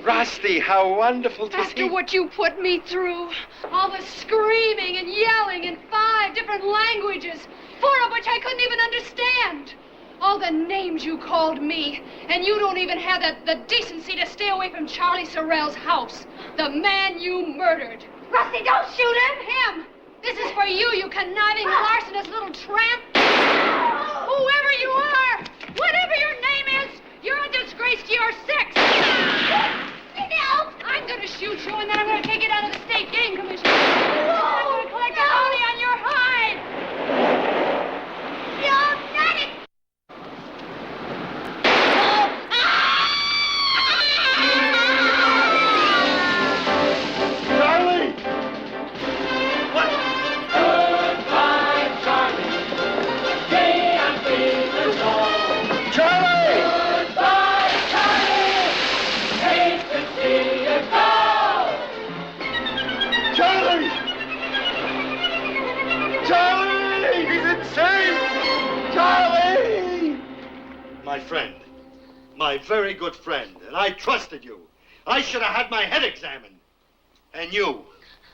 Rusty, how wonderful to see After what you put me through, all the screaming and yelling in 5 different languages, 4 of which I couldn't even understand. All the names you called me, and you don't even have the decency to stay away from Charlie Sorrell's house, the man you murdered. Rusty, don't shoot him! Him! This is for you, you conniving, larcenous little tramp! Whoever you are, whatever your name is, you're a disgrace to your sex! No! I'm gonna shoot you, and then I'm gonna take it out of the state game commission. I'm gonna collect a bounty on your hide! You're not it! Charlie! Goodbye, Charlie. Gay and feeling low. Charlie! Goodbye, Charlie. Hate to see you go. Charlie! Charlie! He's insane! Charlie! My friend. My very good friend. And I trusted you. I should have had my head examined. And you,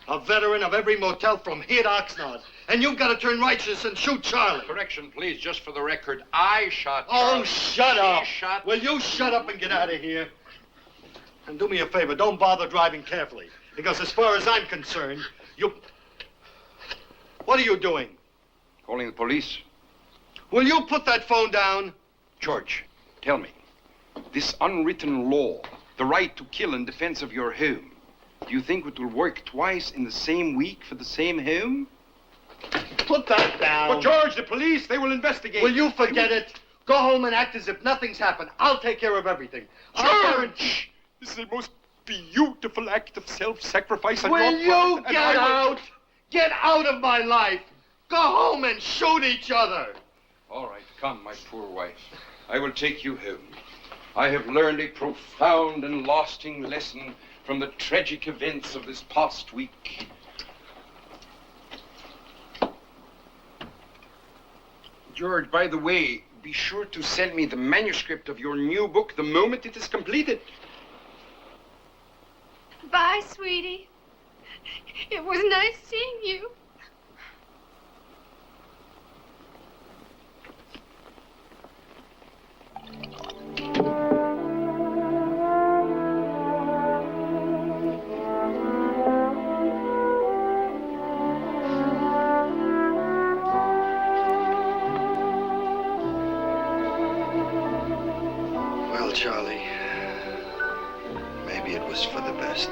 a veteran of every motel from here to Oxnard. And you've got to turn righteous and shoot Charlie. Correction, please, just for the record. I shot Oh, Charlie. shut up. She shot... Will you shut up and get out of here? And do me a favor, don't bother driving carefully. Because as far as I'm concerned, you... What are you doing? Calling the police. Will you put that phone down? George, tell me, this unwritten law, the right to kill in defense of your home, do you think it will work twice in the same week for the same home? Put that down. But George, the police, they will investigate. Will you forget it? Go home and act as if nothing's happened. I'll take care of everything. George! This is the most beautiful act of self-sacrifice on Will your part, you and get I will- out? Get out of my life. Go home and shoot each other. All right, come, my poor wife. I will take you home. I have learned a profound and lasting lesson from the tragic events of this past week. George, by the way, be sure to send me the manuscript of your new book the moment it is completed. Bye, sweetie. It was nice seeing you. Well, Charlie, maybe it was for the best.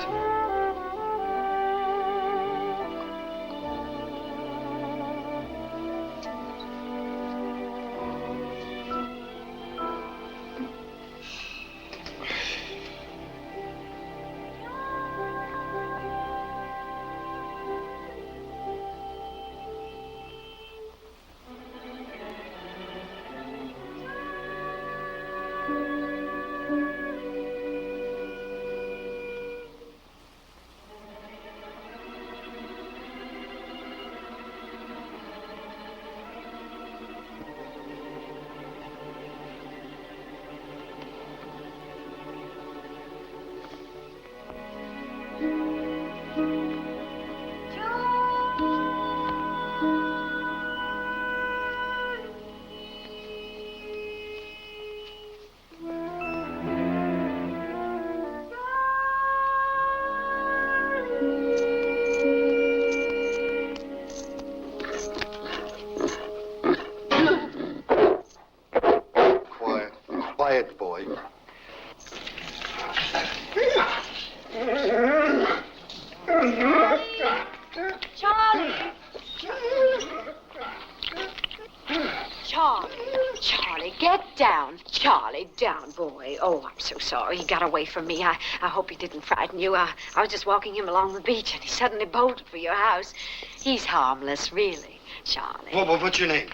Charlie, down, boy. Oh, I'm so sorry. He got away from me. I hope he didn't frighten you. I was just walking him along the beach, and he suddenly bolted for your house. He's harmless, really, Charlie. Well, what's your name?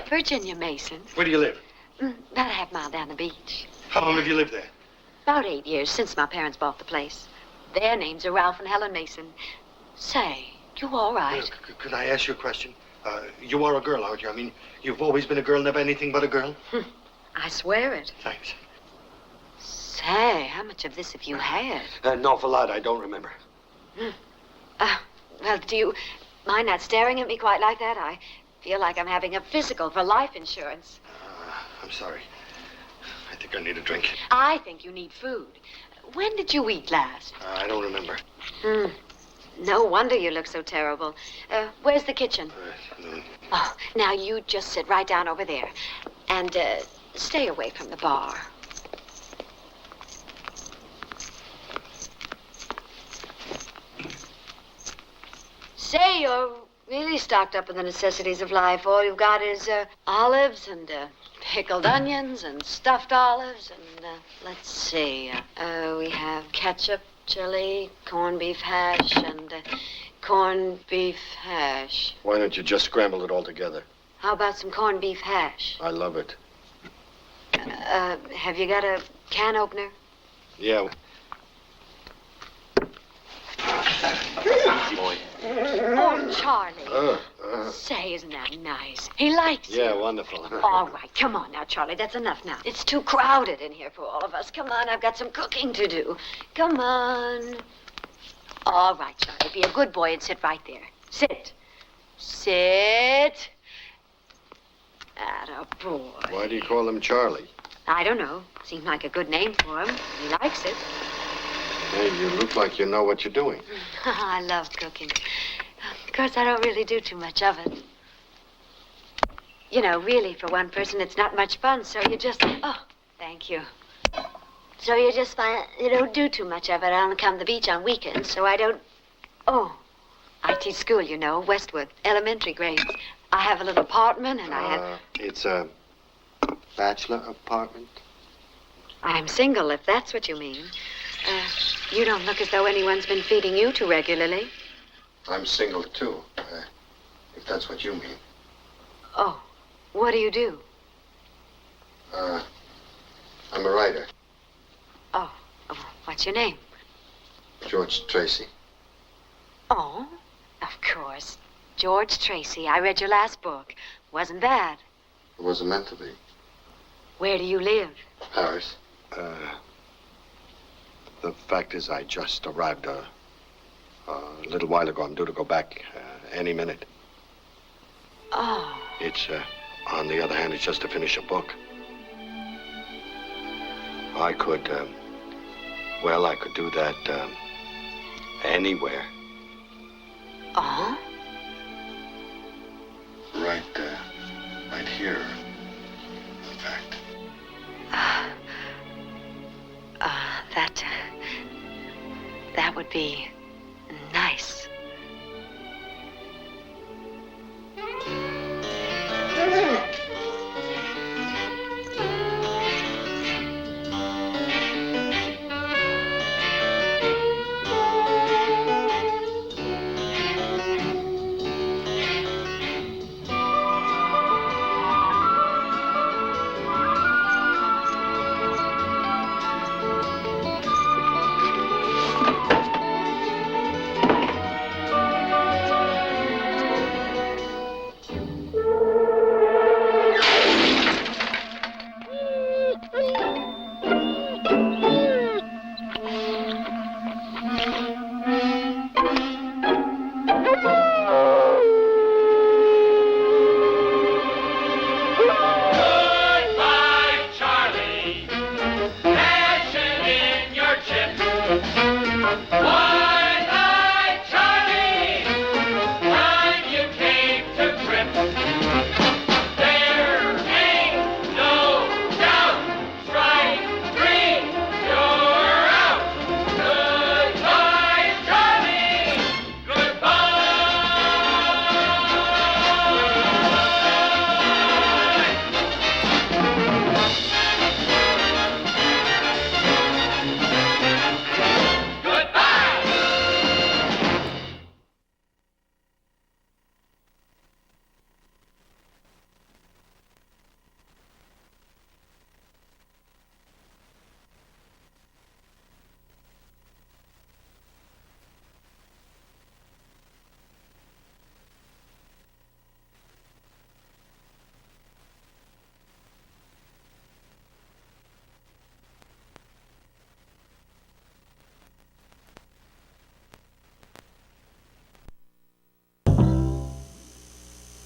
Virginia Mason. Where do you live? About a half mile down the beach. How long have you lived there? About 8 years, since my parents bought the place. Their names are Ralph and Helen Mason. Say, you all right? Could I ask you a question? You are a girl, aren't you? I mean, you've always been a girl, never anything but a girl? I swear it. Thanks. Say, how much of this have you had? An awful lot, I don't remember. Well, do you mind not staring at me quite like that? I feel like I'm having a physical for life insurance. I'm sorry. I think I need a drink. I think you need food. When did you eat last? I don't remember. No wonder you look so terrible. Where's the kitchen? No. Oh, now you just sit right down over there. And stay away from the bar. Say, you're really stocked up with the necessities of life. All you've got is olives and pickled onions and stuffed olives and, let's see. We have ketchup, chili, corned beef hash, and corned beef hash. Why don't you just scramble it all together? How about some corned beef hash? I love it. Have you got a can opener? Yeah. Easy, boy. Oh, Charlie. Say, isn't that nice? He likes you. Yeah, wonderful. All right, come on now, Charlie. That's enough now. It's too crowded in here for all of us. Come on, I've got some cooking to do. Come on. All right, Charlie, be a good boy and sit right there. Sit. Sit. Atta boy. Why do you call him Charlie? I don't know. Seemed like a good name for him. He likes it. Hey, you look like you know what you're doing. I love cooking. Of course, I don't really do too much of it. You know, really, for one person, it's not much fun, so you just... Oh, thank you. So you just find you don't do too much of it. I only come to the beach on weekends, so I don't... Oh, I teach school, you know, Westwood, elementary grades. I have a little apartment, and I have... It's a bachelor apartment? I'm single, if that's what you mean. You don't look as though anyone's been feeding you too regularly. I'm single, too, if that's what you mean. Oh, what do you do? I'm a writer. Oh, what's your name? George Tracy. Oh, of course. George Tracy. I read your last book. Wasn't bad. It wasn't meant to be. Where do you live? Paris. The fact is, I just arrived a little while ago. I'm due to go back any minute. Oh. It's, on the other hand, it's just to finish a book. I could, well, I could do that anywhere. Oh? Right here, in fact. That would be nice.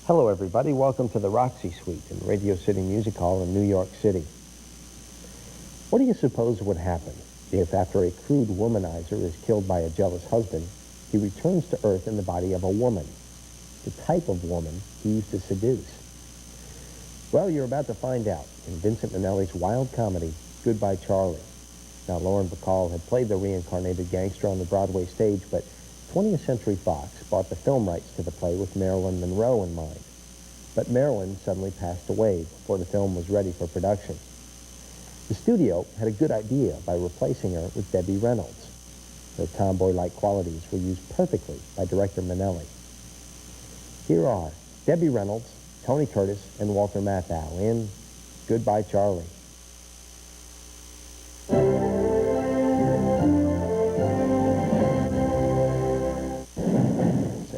Hello, everybody. Welcome to the Roxy Suite in Radio City Music Hall in New York City. What do you suppose would happen if, after a crude womanizer is killed by a jealous husband, he returns to Earth in the body of a woman, the type of woman he used to seduce? Well, you're about to find out in Vincent Minnelli's wild comedy, Goodbye, Charlie. Now, Lauren Bacall had played the reincarnated gangster on the Broadway stage, but 20th Century Fox bought the film rights to the play with Marilyn Monroe in mind. But Marilyn suddenly passed away before the film was ready for production. The studio had a good idea by replacing her with Debbie Reynolds. Her tomboy-like qualities were used perfectly by director Minnelli. Here are Debbie Reynolds, Tony Curtis, and Walter Matthau in Goodbye, Charlie.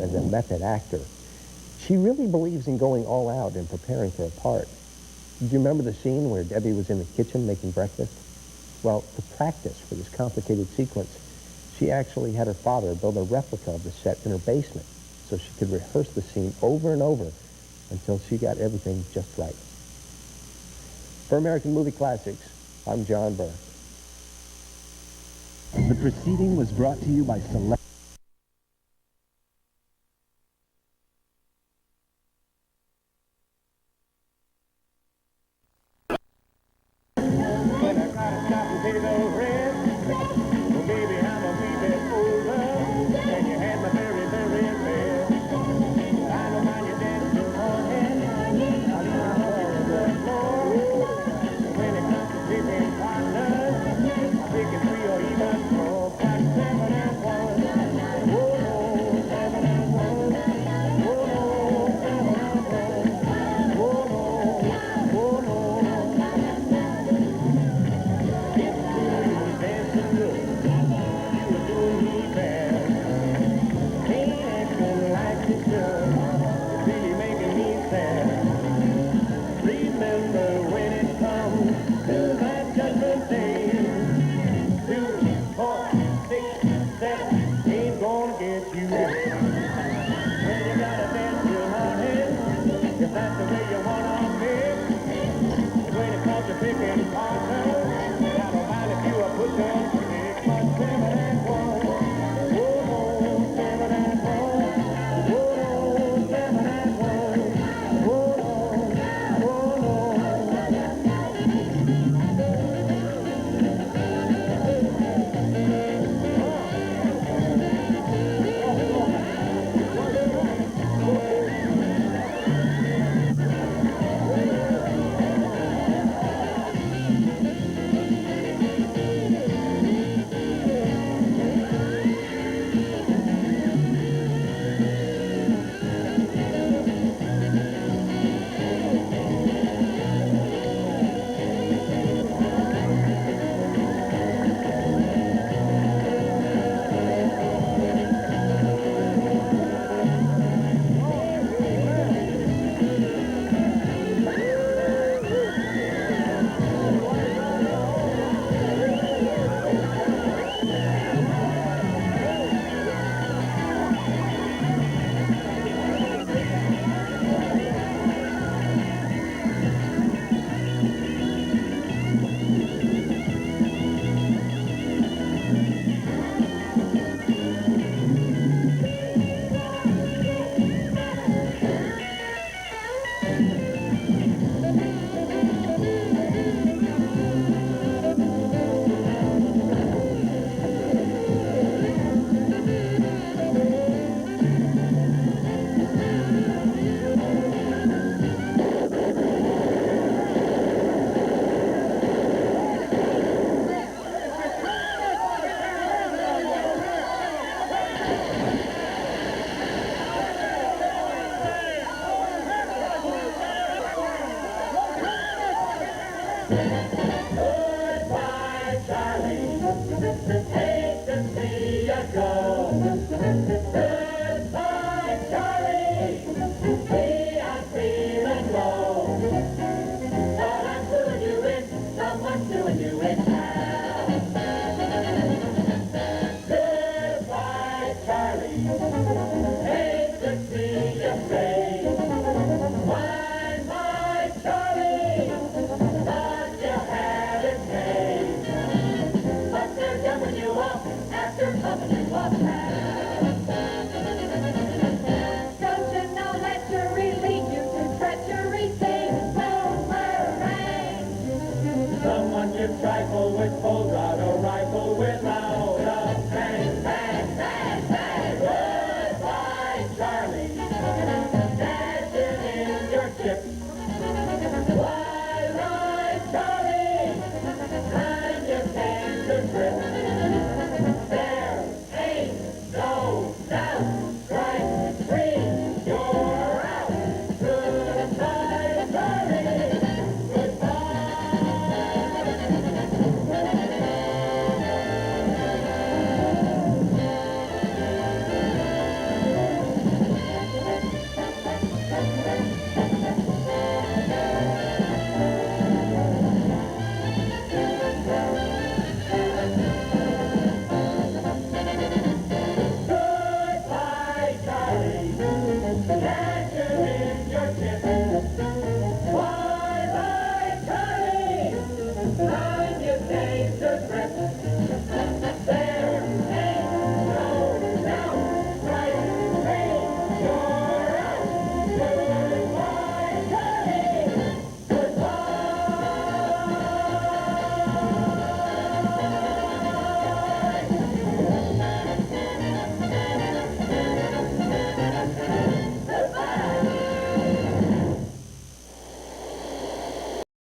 As a method actor, she really believes in going all out and preparing for a part. Do you remember the scene where Debbie was in the kitchen making breakfast? Well, to practice for this complicated sequence, she actually had her father build a replica of the set in her basement so she could rehearse the scene over and over until she got everything just right. For American Movie Classics, I'm John Burke. The proceeding was brought to you by Select. Goodbye, Charlie. Hate to see you go.